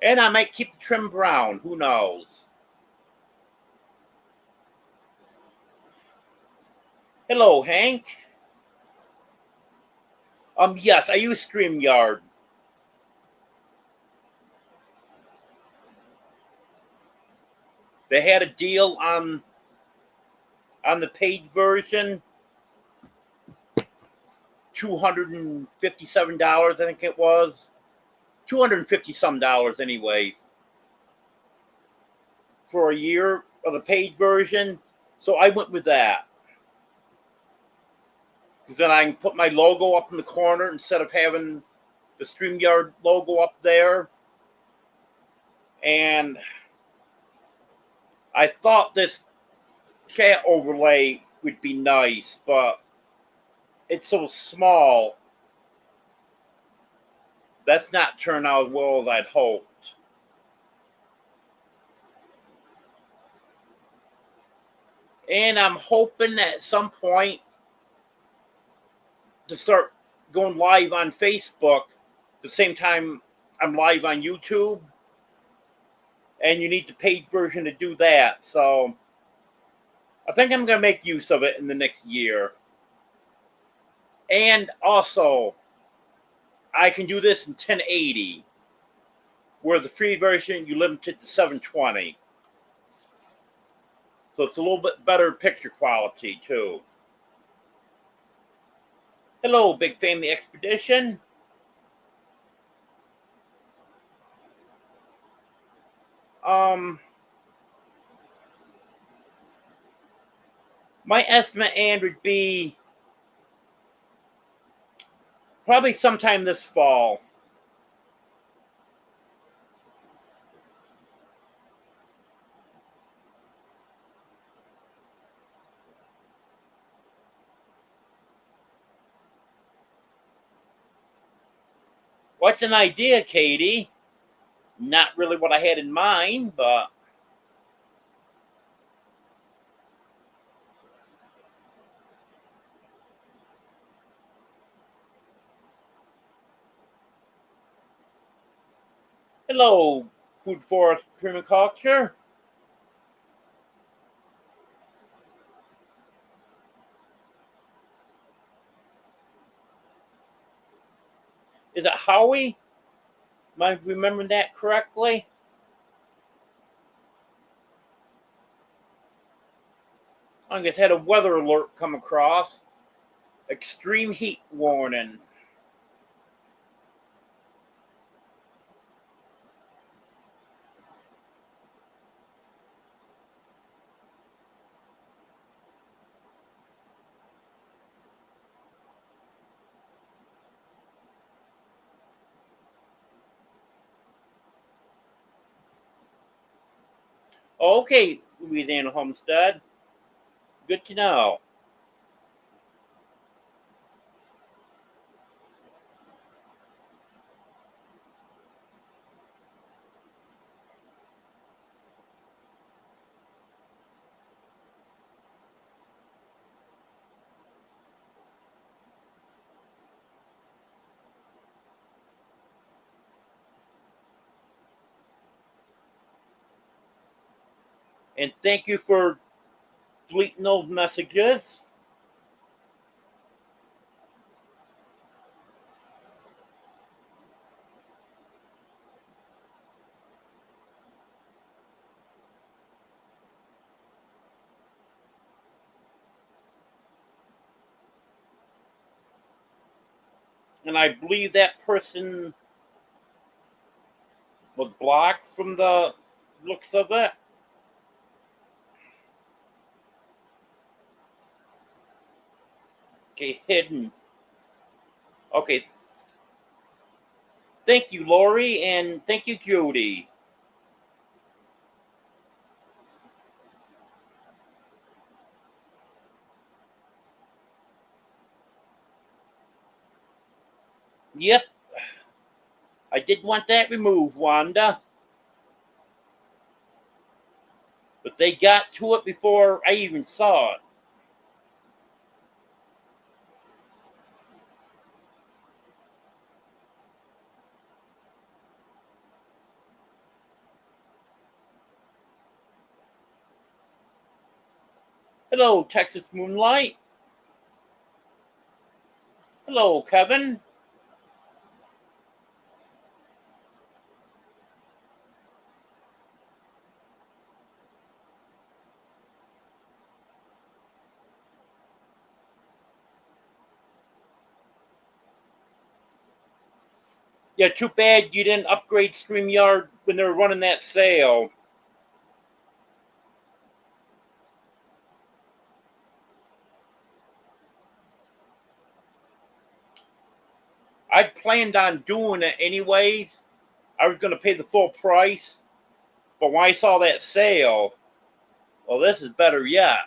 And I might keep the trim brown. Who knows? Hello, Hank. Yes, I use StreamYard. They had a deal on the paid version, $257, I think it was. $250 some anyways. for a year of the paid version, so I went with that. Because then I can put my logo up in the corner instead of having the StreamYard logo up there. And I thought this chat overlay would be nice, but it's so small. That's not turned out as well as I'd hoped. And I'm hoping at some point to start going live on Facebook the same time I'm live on YouTube. And you need the paid version to do that. So I think I'm going to make use of it in the next year. And also, I can do this in 1080, where the free version you limit it to 720. So it's a little bit better picture quality too. Hello, Big Family Expedition. My estimate, and would be probably sometime this fall. What's an idea, Katie? Not really what I had in mind, but hello, Food Forest Permaculture. Is it Howie? Am I remembering that correctly? I just had a weather alert come across. Extreme heat warning. Okay, Louisiana Homestead. Good to know. And thank you for deleting those messages. And I believe that person was blocked from the looks of it. Okay, hidden. Okay. Thank you, Lori, and thank you, Judy. Yep. I did want that removed, Wanda. But they got to it before I even saw it. Hello, Texas Moonlight. Hello, Kevin. Yeah, too bad you didn't upgrade StreamYard when they were running that sale. planned on doing it anyways. I was going to pay the full price. But when I saw that sale, well, this is better yet.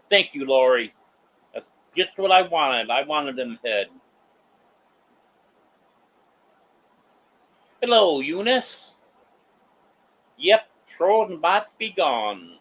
Thank you, Lori. That's just what I wanted. I wanted him head. Hello, Eunice. Yep, trolls and bots be gone.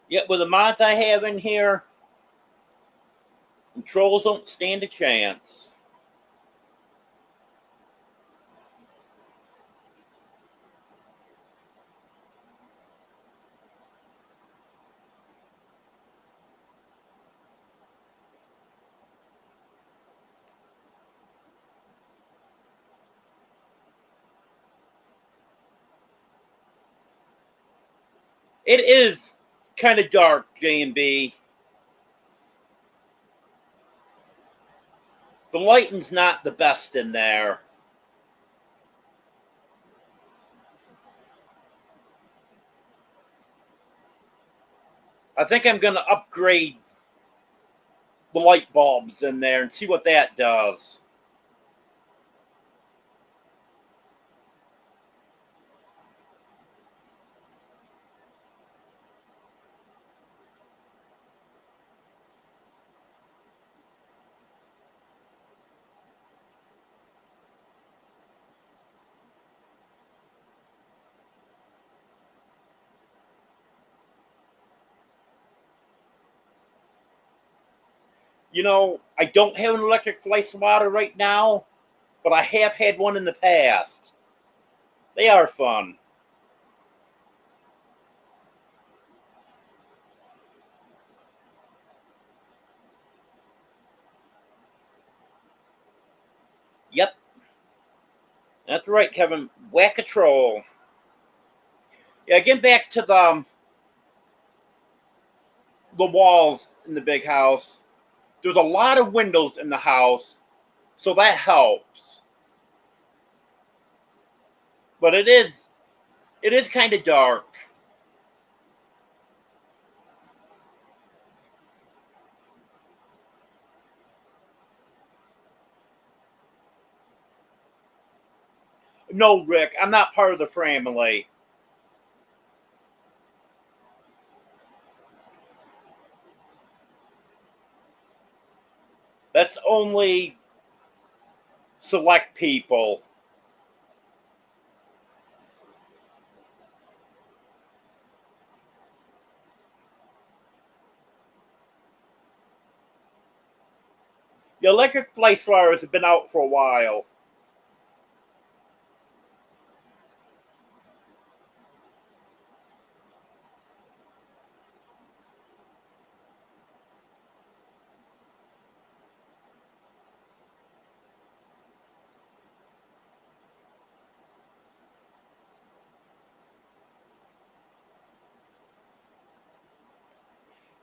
Yet with the mods I have in here, the trolls don't stand a chance. It is kind of dark, J&B. The lighting's not the best in there. I think I'm going to upgrade the light bulbs in there and see what that does. You know, I don't have an electric fly swatter right now, but I have had one in the past. They are fun. Yep. That's right, Kevin. Whack a troll. Yeah, getting back to the walls in the big house. There's a lot of windows in the house, so that helps. But it is kind of dark. No, Rick, I'm not part of the family. That's only select people. The electric fly swatters have been out for a while.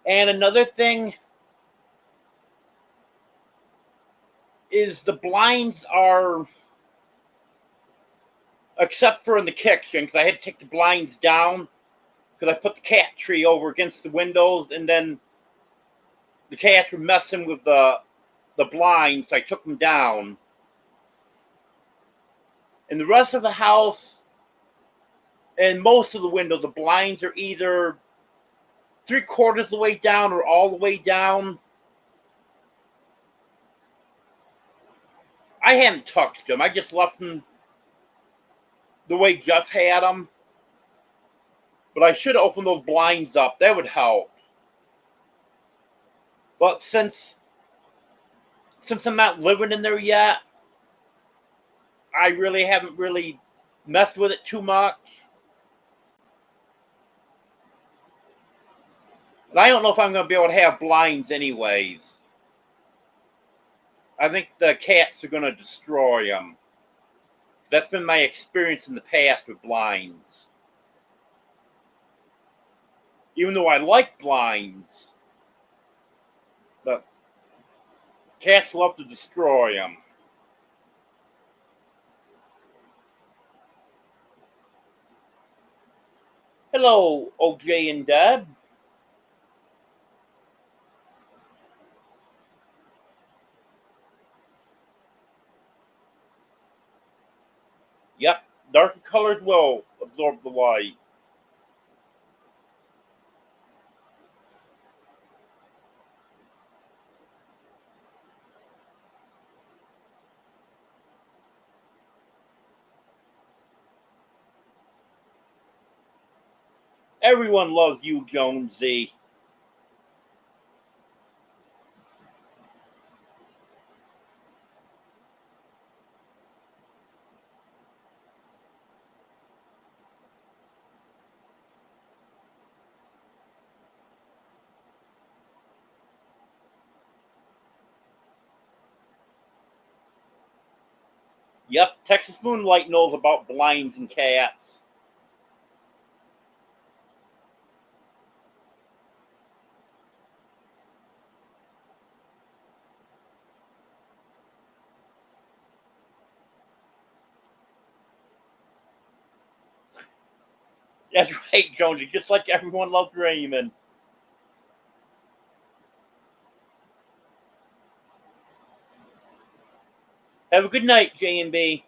And another thing is the blinds are, except for in the kitchen, because I had to take the blinds down because I put the cat tree over against the windows, and then the cats were messing with the blinds, so I took them down. In the rest of the house, and most of the windows, the blinds are either 3/4 of the way down or all the way down. I haven't touched them. I just left them the way Jeff had them. But I should have opened those blinds up. That would help. But since I'm not living in there yet, I really haven't really messed with it too much. And I don't know if I'm going to be able to have blinds anyways. I think the cats are going to destroy them. That's been my experience in the past with blinds. Even though I like blinds, but cats love to destroy them. Hello, OJ and Deb. Yep, darker colors will absorb the light. Everyone loves you, Jonesy. Yep, Texas Moonlight knows about blinds and cats. That's right, Jonesy, just like everyone loved Raymond. Have a good night, J&B.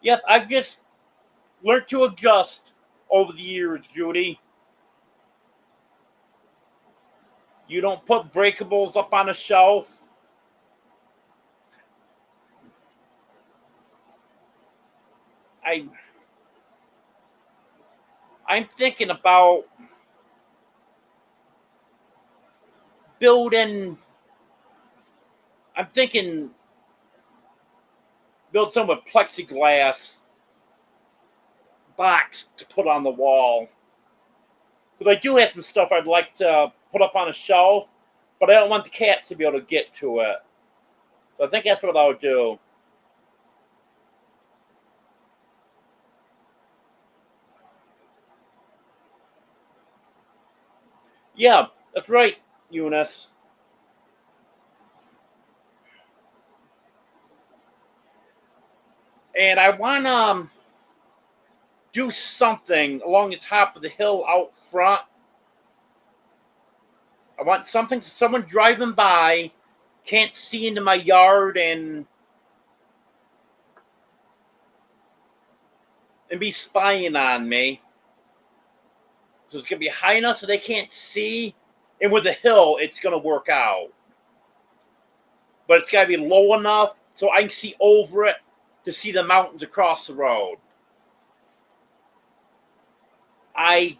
Yep, I've just learned to adjust over the years, Judy. You don't put breakables up on a shelf. I I'm thinking about building. I'm thinking build some with plexiglass box to put on the wall. Because I do have some stuff I'd like to put up on a shelf, but I don't want the cat to be able to get to it. So I think that's what I'll do. Yeah, that's right, Eunice. And I want to do something along the top of the hill out front. I want something someone driving by can't see into my yard and be spying on me. So it's gonna be high enough so they can't see, and with the hill, it's gonna work out. But it's gotta be low enough so I can see over it to see the mountains across the road. I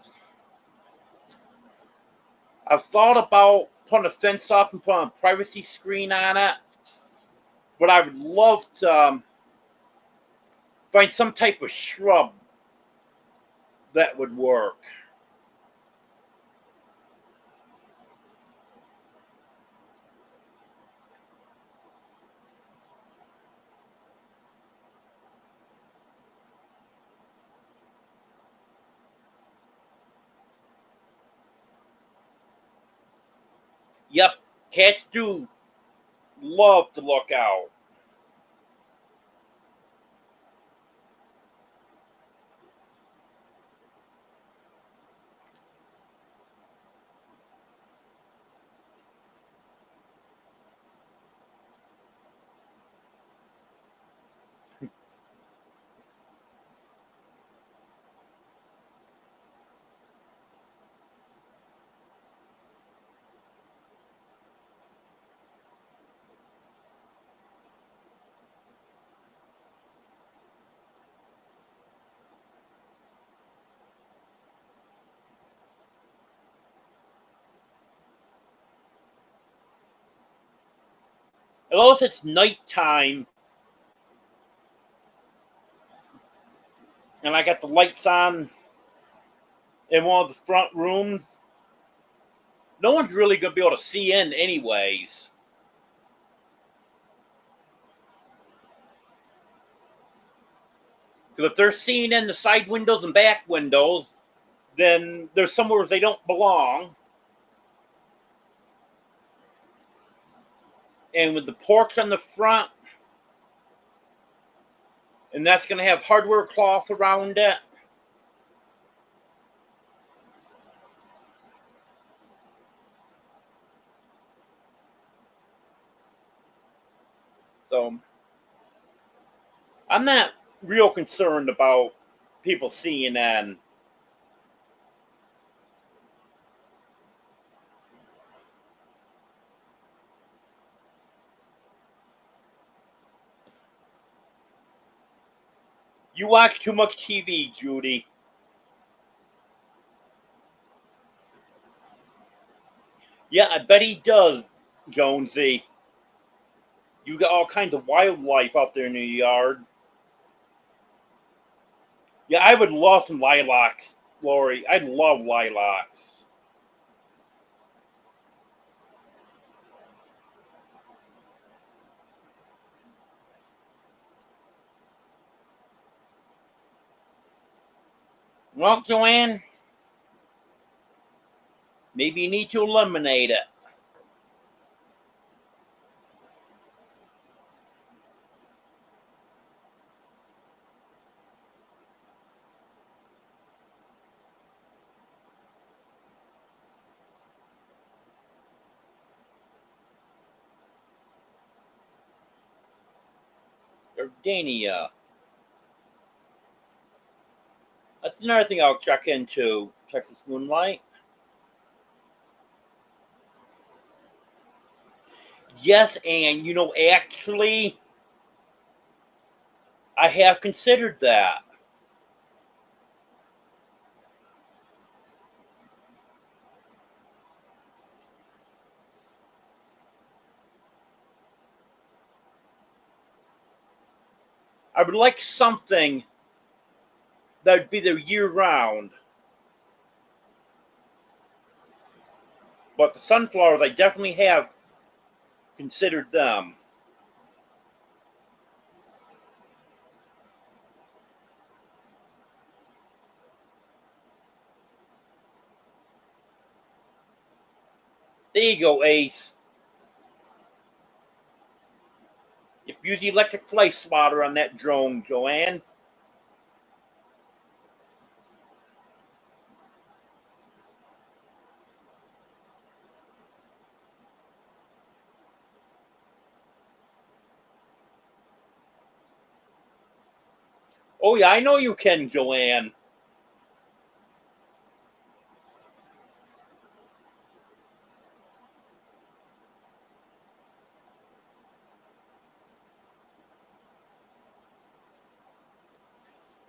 I've thought about putting a fence up and putting a privacy screen on it, but I would love to find some type of shrub that would work. Yep, cats do love to look out. Unless it's nighttime, and I got the lights on in one of the front rooms, no one's really going to be able to see in anyways. Because if they're seeing in the side windows and back windows, then there's somewhere where they don't belong. And with the porch on the front, and that's going to have hardware cloth around it. So I'm not real concerned about people seeing in. You watch too much TV, Judy. Yeah, I bet he does, Jonesy. You got all kinds of wildlife out there in your yard. Yeah, I would love some lilacs, Lori. I'd love lilacs. Well, Joanne, maybe you need to eliminate it. Gardenia. That's another thing I'll check into. Texas Moonlight. Yes, and actually, I have considered that. I would like something that would be there year round. But the sunflowers, I definitely have considered them. There you go, Ace. You use the electric fly swatter on that drone, Joanne. Oh yeah, I know you can, Joanne.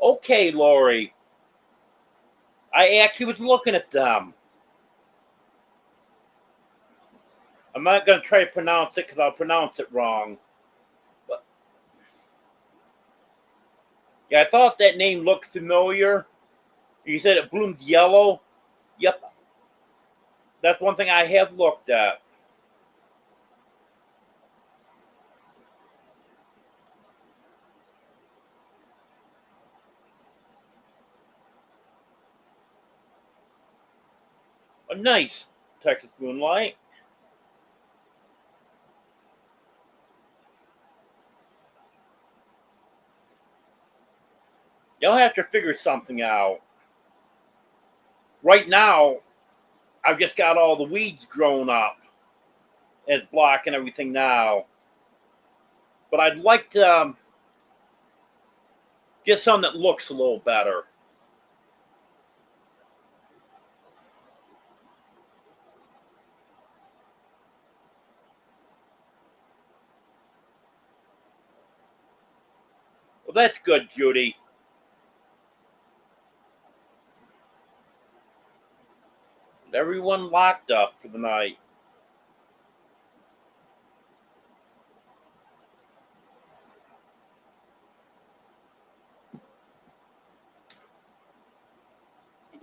Okay, Lori. I actually was looking at them. I'm not going to try to pronounce it because I'll pronounce it wrong. But yeah, I thought that name looked familiar. You said it bloomed yellow. Yep, that's one thing I have looked at. A nice Texas Moonlight. You'll have to figure something out. Right now, I've just got all the weeds grown up and blocking everything now. But I'd like to get some that looks a little better. Well, that's good, Judy. Everyone locked up for the night.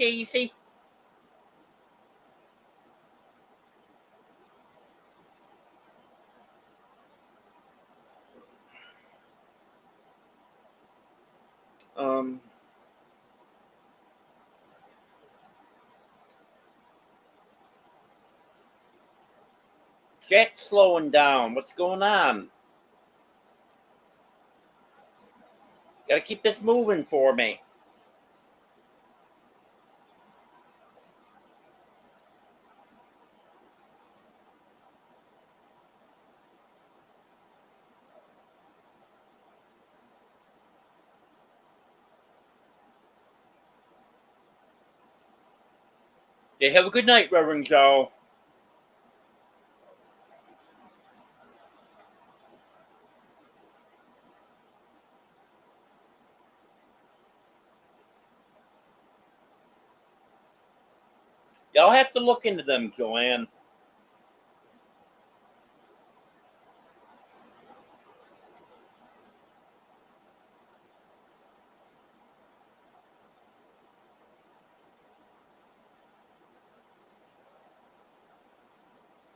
Daisy. Um, Chat's slowing down. What's going on? Gotta keep this moving for me. Okay, have a good night, Reverend Joe. Y'all have to look into them, Joanne.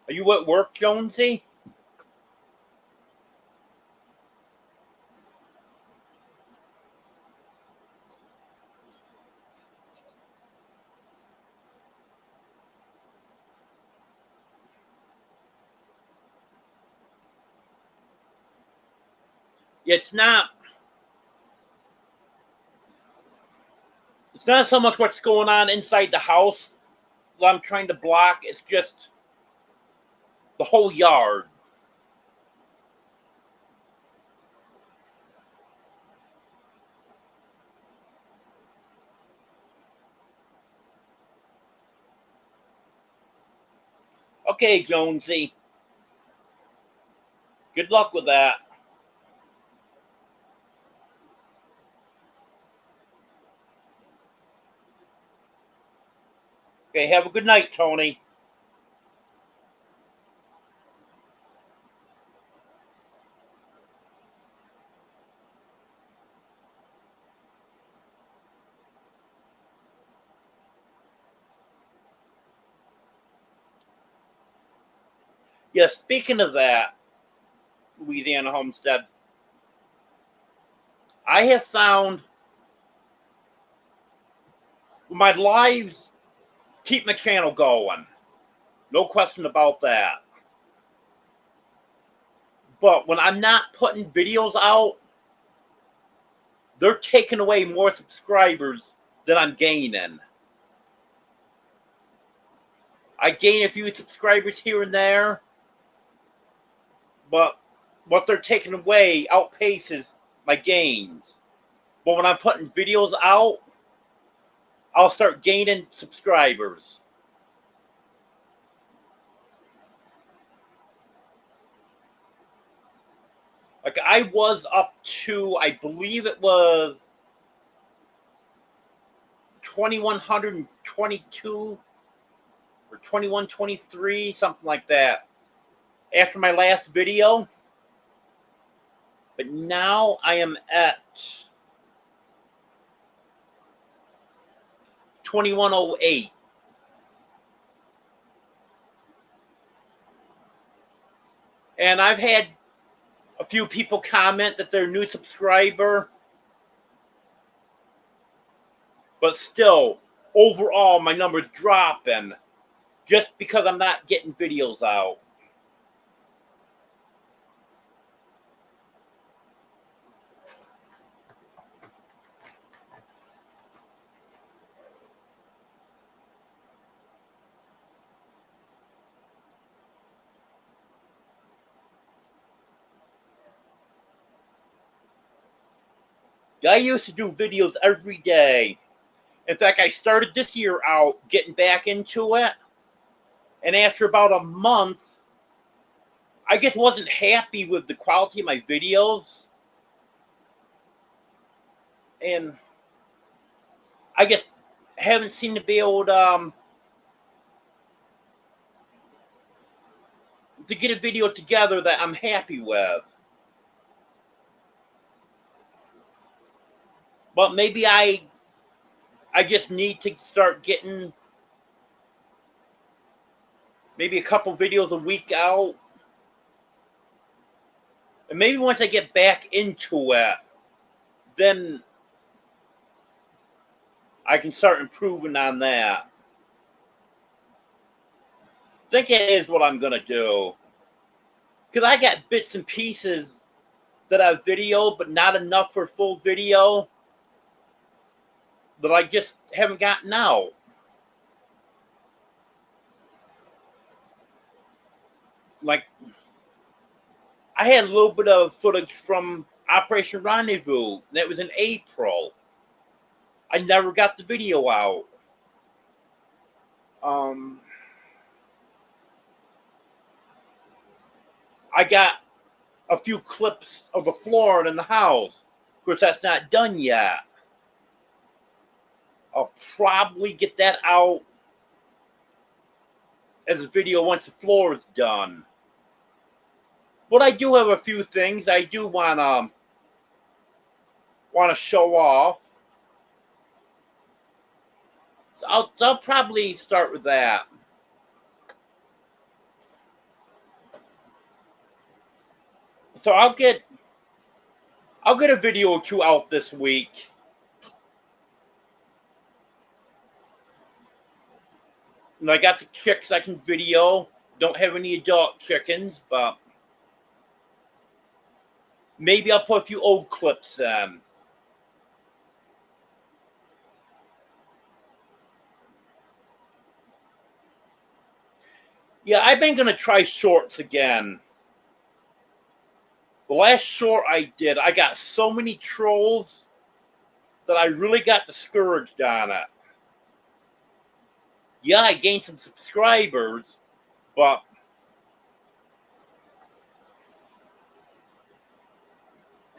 Are you at work, Jonesy? It's not. It's not so much what's going on inside the house that I'm trying to block. It's just the whole yard. Okay, Jonesy. Good luck with that. Okay, have a good night, Tony. Yeah, speaking of that, Louisiana Homestead, I have found my lives keep my channel going. No question about that. But when I'm not putting videos out, they're taking away more subscribers than I'm gaining. I gain a few subscribers here and there, but what they're taking away outpaces my gains. But when I'm putting videos out, I'll start gaining subscribers. Like I was up to, I believe it was 2,122 or 2,123, something like that, after my last video. But now I am at 2,108. And I've had a few people comment that they're a new subscriber, but still, overall, my number's dropping just because I'm not getting videos out. I used to do videos every day. In fact, I started this year out getting back into it. And after about a month, I just wasn't happy with the quality of my videos. And I just haven't seemed to be able to get a video together that I'm happy with. But maybe I I just need to start getting maybe a couple videos a week out. And maybe once I get back into it, then I can start improving on that. I think it is what I'm going to do. Because I got bits and pieces that I've videoed, but not enough for full video that I just haven't gotten out. Like, I had a little bit of footage from Operation Rendezvous. That was in April. I never got the video out. I got a few clips of the floor in the house. Of course, that's not done yet. I'll probably get that out as a video once the floor is done. But I do have a few things I do want to show off. So I'll probably start with that. So I'll get a video or two out this week. And I got the chicks I can video. Don't have any adult chickens, but maybe I'll put a few old clips in. Yeah, I've been going to try shorts again. The last short I did, I got so many trolls that I really got discouraged on it. Yeah, I gained some subscribers, but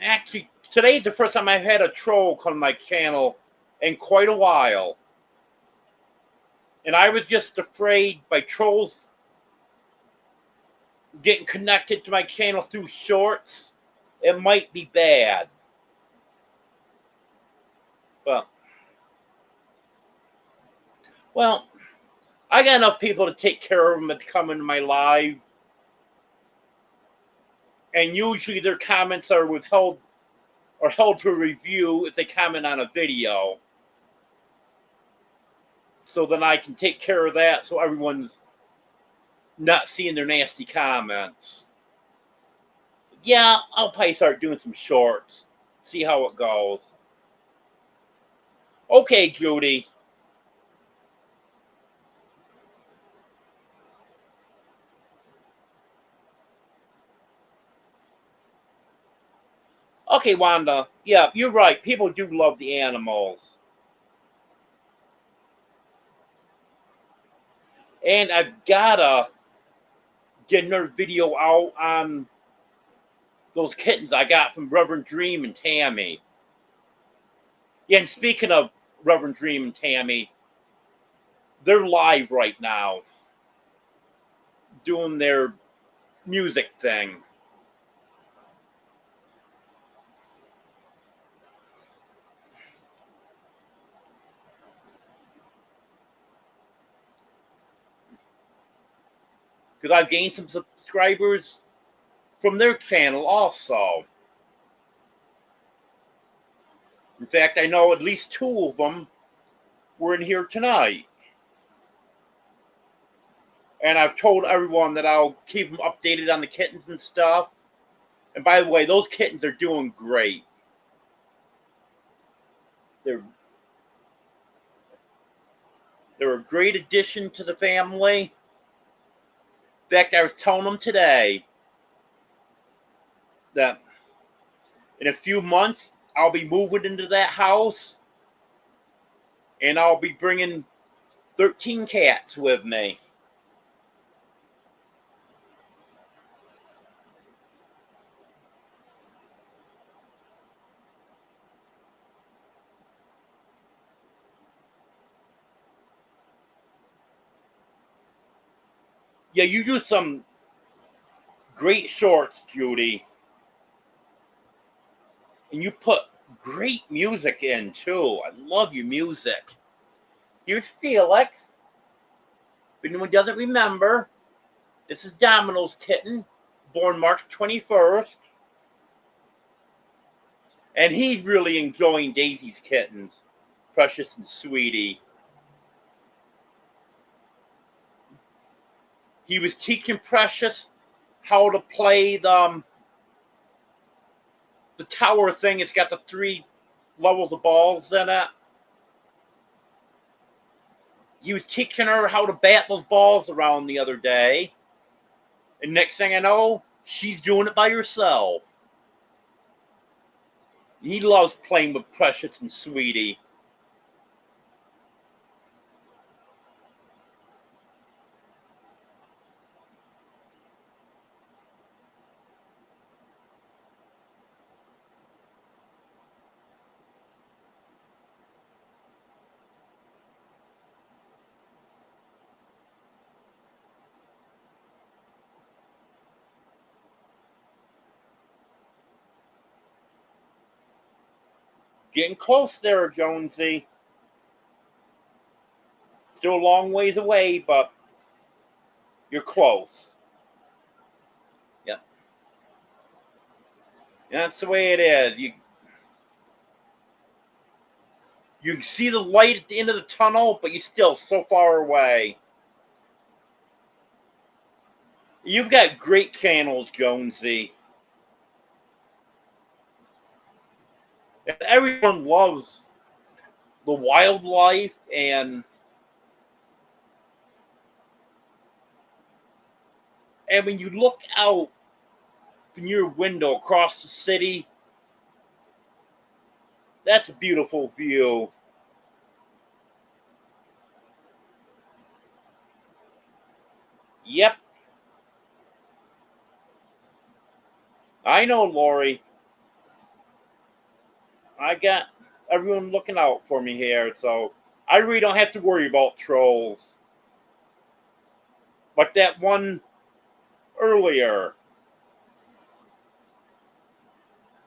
actually, today's the first time I've had a troll come to my channel in quite a while. And I was just afraid by trolls getting connected to my channel through shorts, it might be bad. But, well, I got enough people to take care of them that come into my live. And usually their comments are withheld or held for review if they comment on a video. So then I can take care of that so everyone's not seeing their nasty comments. Yeah, I'll probably start doing some shorts. See how it goes. Okay, Judy. Okay, Wanda. Yeah, you're right. People do love the animals. And I've gotta get another video out on those kittens I got from Reverend Dream and Tammy. Yeah, and speaking of Reverend Dream and Tammy, they're live right now doing their music thing. Because I've gained some subscribers from their channel also. In fact, I know at least 2 of them were in here tonight. And I've told everyone that I'll keep them updated on the kittens and stuff. And by the way, those kittens are doing great. They're a great addition to the family. In fact, I was telling them today that in a few months, I'll be moving into that house. And I'll be bringing 13 cats with me. Yeah, you do some great shorts, Judy. And you put great music in, too. I love your music. Here's Felix. If anyone doesn't remember, this is Domino's kitten, born March 21st. And he's really enjoying Daisy's kittens, Precious and Sweetie. He was teaching Precious how to play the tower thing. It's got the 3 levels of balls in it. He was teaching her how to bat those balls around the other day. And next thing I know, she's doing it by herself. He loves playing with Precious and Sweetie. Getting close there, Jonesy. Still a long ways away, but you're close. Yep. That's the way it is. You can see the light at the end of the tunnel, but you're still so far away. You've got great channels, Jonesy. And everyone loves the wildlife and when you look out from your window across the city, that's a beautiful view. Yep. I know, Lori. I got everyone looking out for me here, so I really don't have to worry about trolls. Like that one earlier.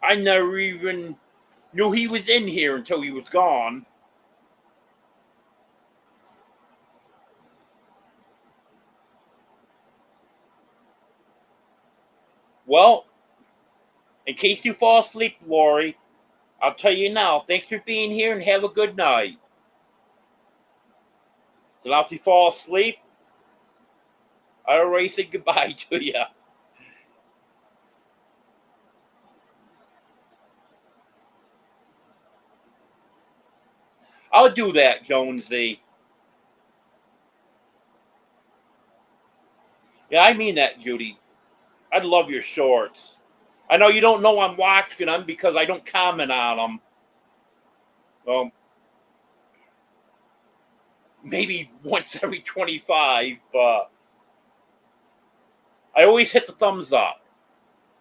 I never even knew he was in here until he was gone. Well, in case you fall asleep, Lori, I'll tell you now, thanks for being here and have a good night. So now if you fall asleep, I already said goodbye to you. I'll do that, Jonesy. Yeah, I mean that, Judy. I love your shorts. I know you don't know I'm watching them because I don't comment on them. Maybe once every 25, but I always hit the thumbs up.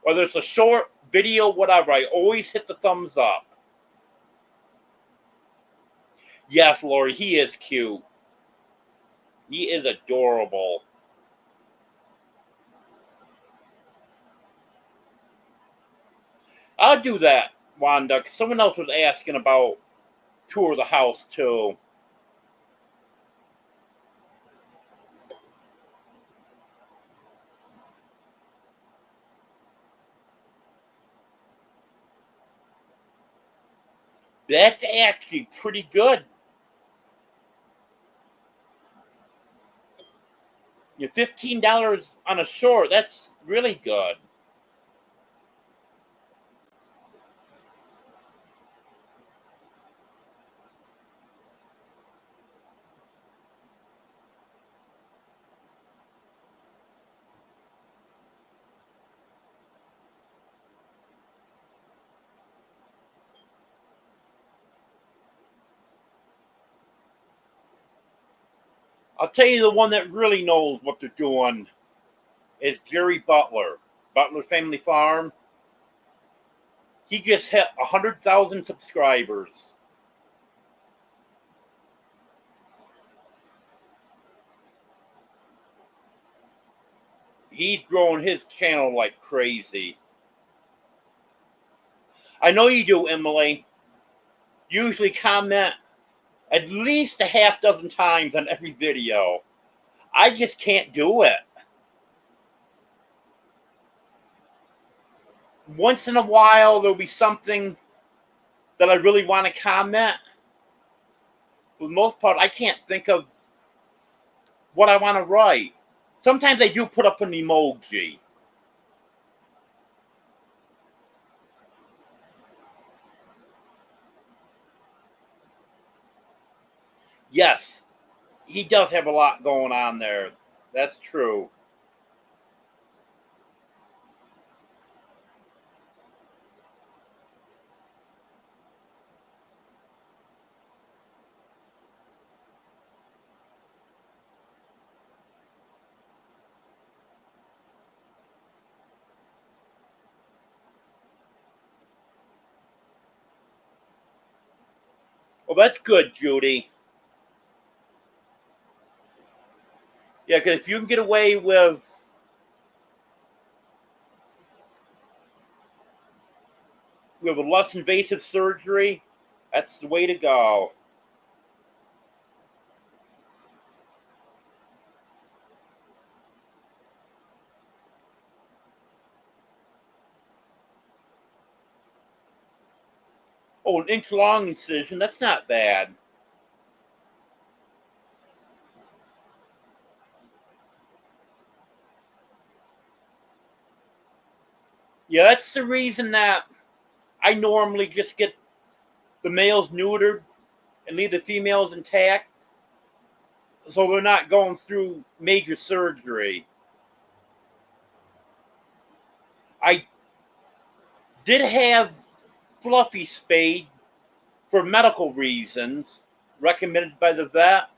Whether it's a short, video, whatever, I always hit the thumbs up. Yes, Lori, he is cute. He is adorable. I'll do that, Wanda, because someone else was asking about tour of the house, too. That's actually pretty good. You're $15 on a short. That's really good. I'll tell you the one that really knows what they're doing is Jerry Butler, Butler Family Farm. He just hit 100,000 subscribers. He's growing his channel like crazy. I know you do, Emily. Usually comment at least a half dozen times on every video. I just can't do it. Once in a while, there'll be something that I really want to comment. For the most part, I can't think of what I want to write. Sometimes I do put up an emoji. Yes, he does have a lot going on there. That's true. Well, that's good, Judy. Yeah, because if you can get away with a less invasive surgery, that's the way to go. Oh, an inch long incision, that's not bad. Yeah, that's the reason that I normally just get the males neutered and leave the females intact, so they're not going through major surgery. I did have Fluffy spayed for medical reasons, recommended by the vet,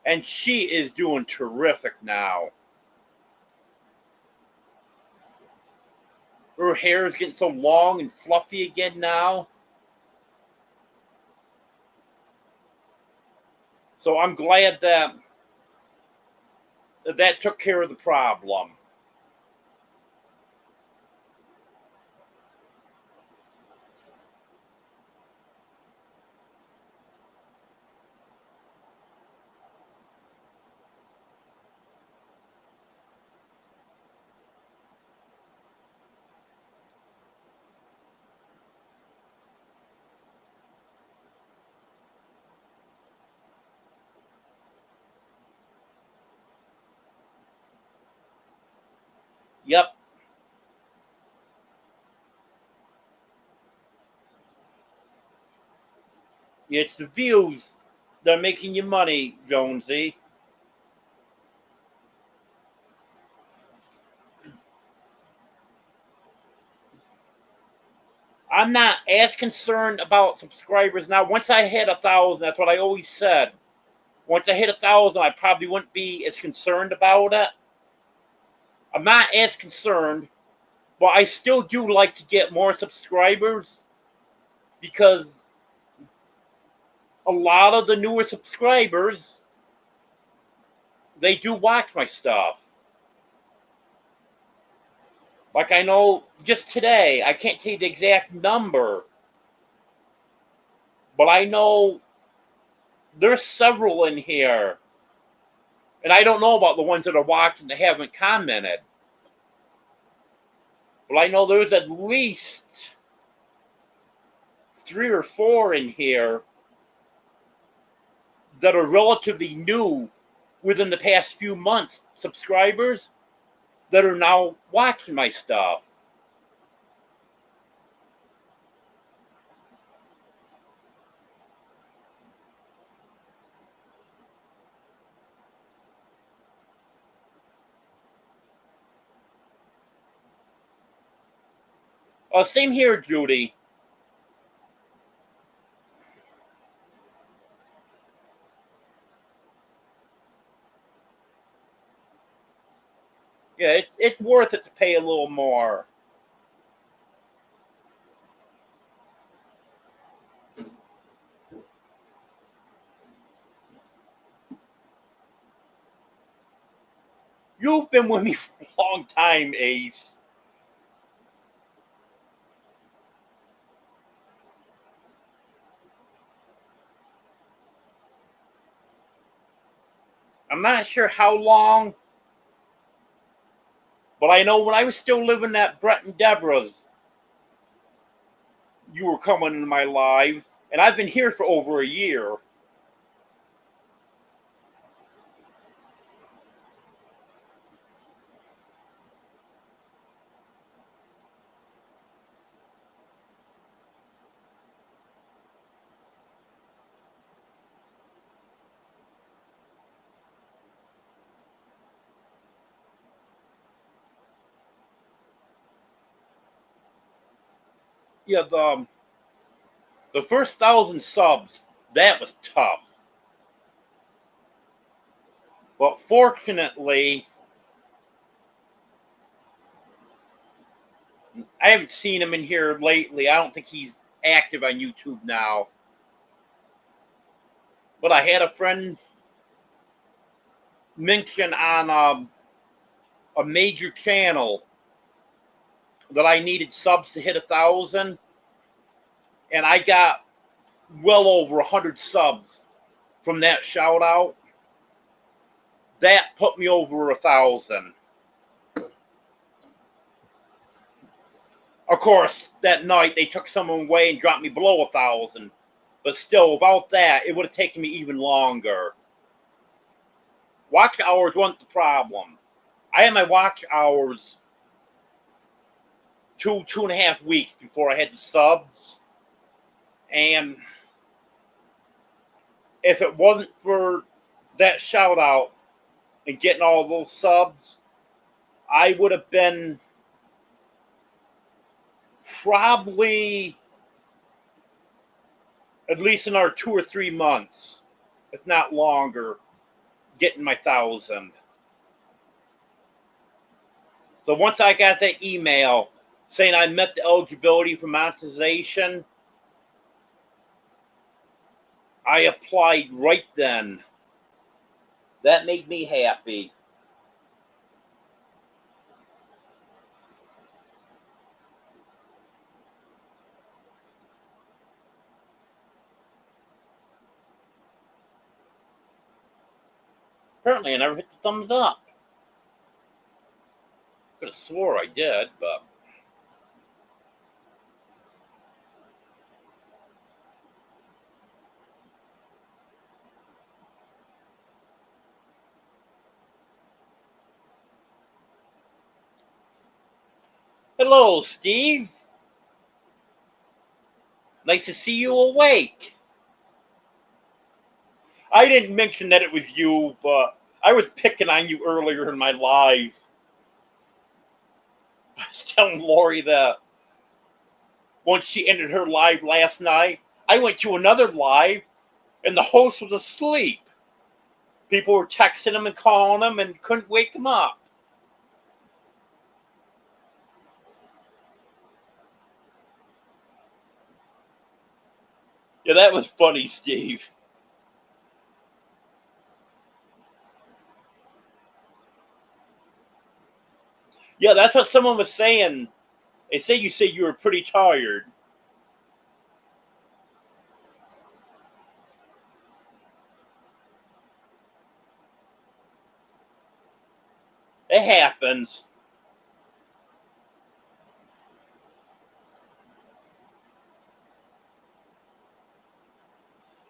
and she is doing terrific now. Her hair is getting so long and fluffy again now. So I'm glad that took care of the problem. Yep, it's the views that are making you money, Jonesy. I'm not as concerned about subscribers now. Once I hit 1,000, that's what I always said. Once I hit 1,000, I probably wouldn't be as concerned about it. I'm not as concerned, but I still do like to get more subscribers because a lot of the newer subscribers, they do watch my stuff. Like I know just today, I can't tell you the exact number, but I know there's several in here. And I don't know about the ones that are watching that haven't commented. But I know there's at least 3 or 4 in here that are relatively new within the past few months, subscribers that are now watching my stuff. Same here, Judy. Yeah, it's worth it to pay a little more. You've been with me for a long time, Ace. I'm not sure how long, but I know when I was still living at Brett and Deborah's, you were coming into my life, and I've been here for over a year. Yeah, the first 1,000 subs, that was tough. But fortunately, I haven't seen him in here lately. I don't think he's active on YouTube now. But I had a friend mention on a major channel that I needed subs to hit 1,000, and I got well over 100 subs from that shout out. That put me over 1,000. Of course, that night they took someone away and dropped me below 1,000. But still, without that, it would have taken me even longer. Watch hours wasn't the problem. I had my watch hours 2.5 weeks before I had the subs. And if it wasn't for that shout out and getting all those subs, I would have been probably at least another 2 or 3 months, if not longer, getting my 1,000. So once I got that email saying I met the eligibility for monetization, I applied right then. That made me happy. Apparently, I never hit the thumbs up. Could have swore I did, but hello, Steve. Nice to see you awake. I didn't mention that it was you, but I was picking on you earlier in my live. I was telling Lori that once she ended her live last night, I went to another live and the host was asleep. People were texting him and calling him and couldn't wake him up. Yeah, that was funny, Steve. Yeah, that's what someone was saying. They said you said you were pretty tired. It happens.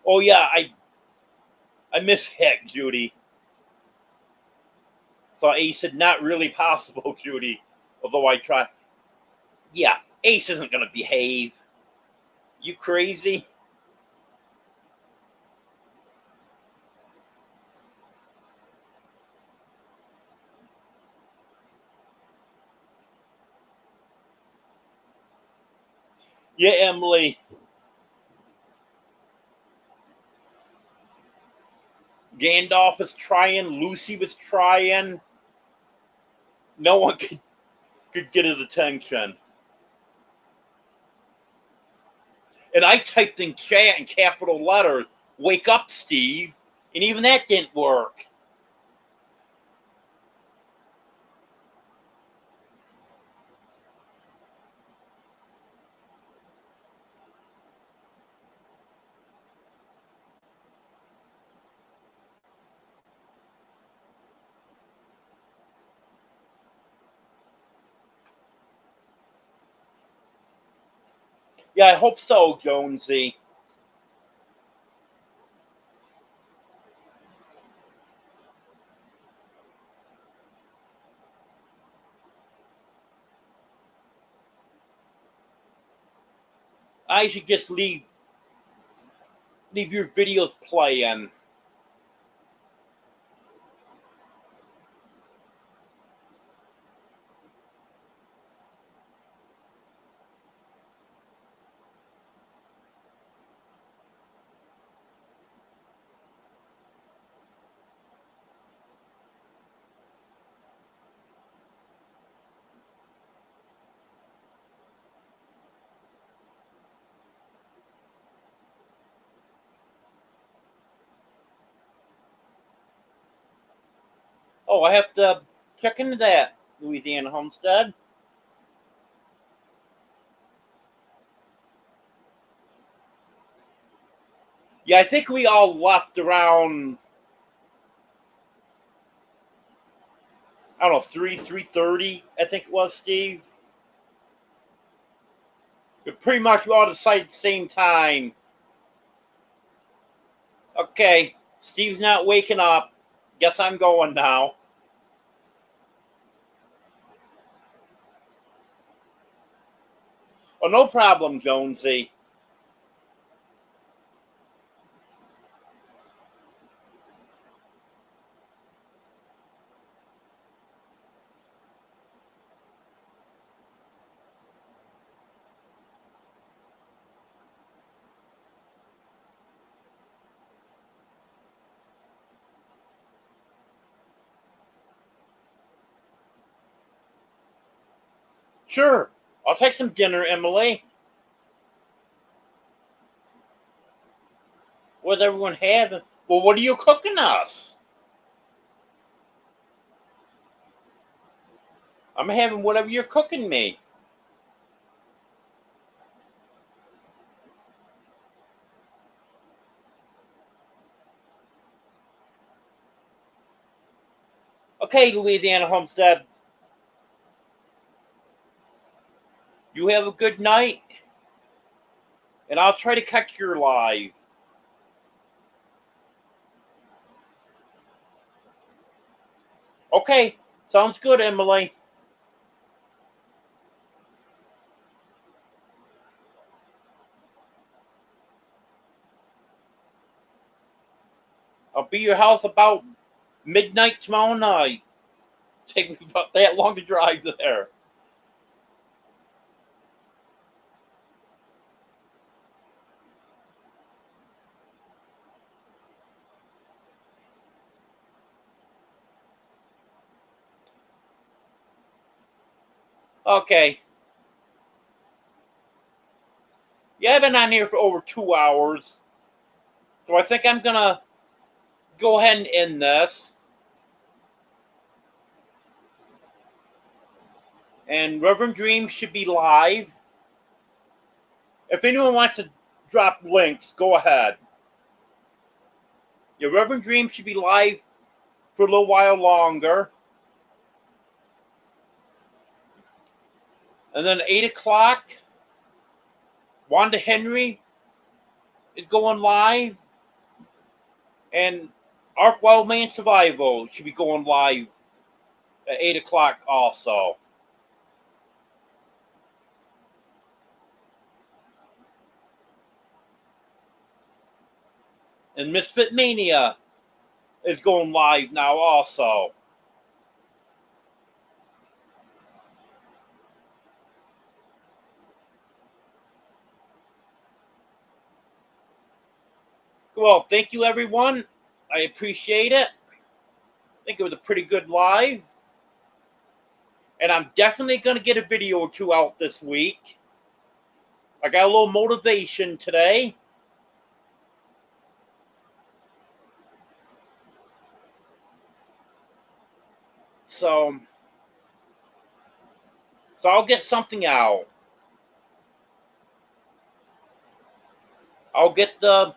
Oh yeah, I miss Heck, Judy. So Ace said, not really possible, Judy. Although I try. Yeah, Ace isn't gonna behave. You crazy? Yeah, Emily. Gandalf was trying. Lucy was trying. No one could get his attention. And I typed in chat in capital letters, "Wake up, Steve," and even that didn't work. Yeah, I hope so, Jonesy. I should just leave your videos playing. Oh, I have to check into that, Louisiana Homestead. Yeah, I think we all left around, I don't know, 3:30, I think it was, Steve. But pretty much we all decided at the same time. Okay, Steve's not waking up. Guess I'm going now. Oh, no problem, Jonesy. Sure, I'll take some dinner, Emily. What's everyone having? Well, what are you cooking us? I'm having whatever you're cooking me. Okay, Louisiana Homestead. You have a good night, and I'll try to catch your live. Okay, sounds good, Emily. I'll be at your house about midnight tomorrow night. Take me about that long to drive there. Okay. Yeah, I've been on here for over 2 hours. So I think I'm gonna go ahead and end this. And Reverend Dream should be live. If anyone wants to drop links, go ahead. Yeah, Reverend Dream should be live for a little while longer. And then 8 o'clock, Wanda Henry is going live. And Ark Wildman Survival should be going live at 8 o'clock also. And Misfit Mania is going live now also. Well, thank you, everyone. I appreciate it. I think it was a pretty good live. And I'm definitely going to get a video or two out this week. I got a little motivation today. So I'll get something out. I'll get the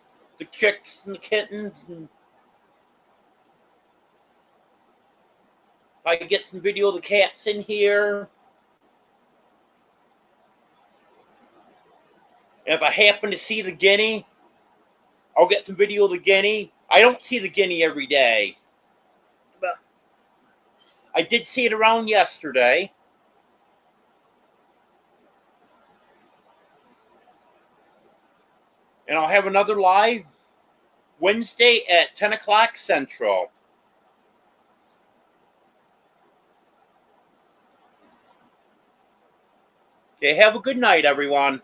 chicks and the kittens, and I can get some video of the cats in here. And if I happen to see the guinea, I'll get some video of the guinea. I don't see the guinea every day, but I did see it around yesterday. And I'll have another live Wednesday at 10 o'clock Central. Okay, have a good night, everyone.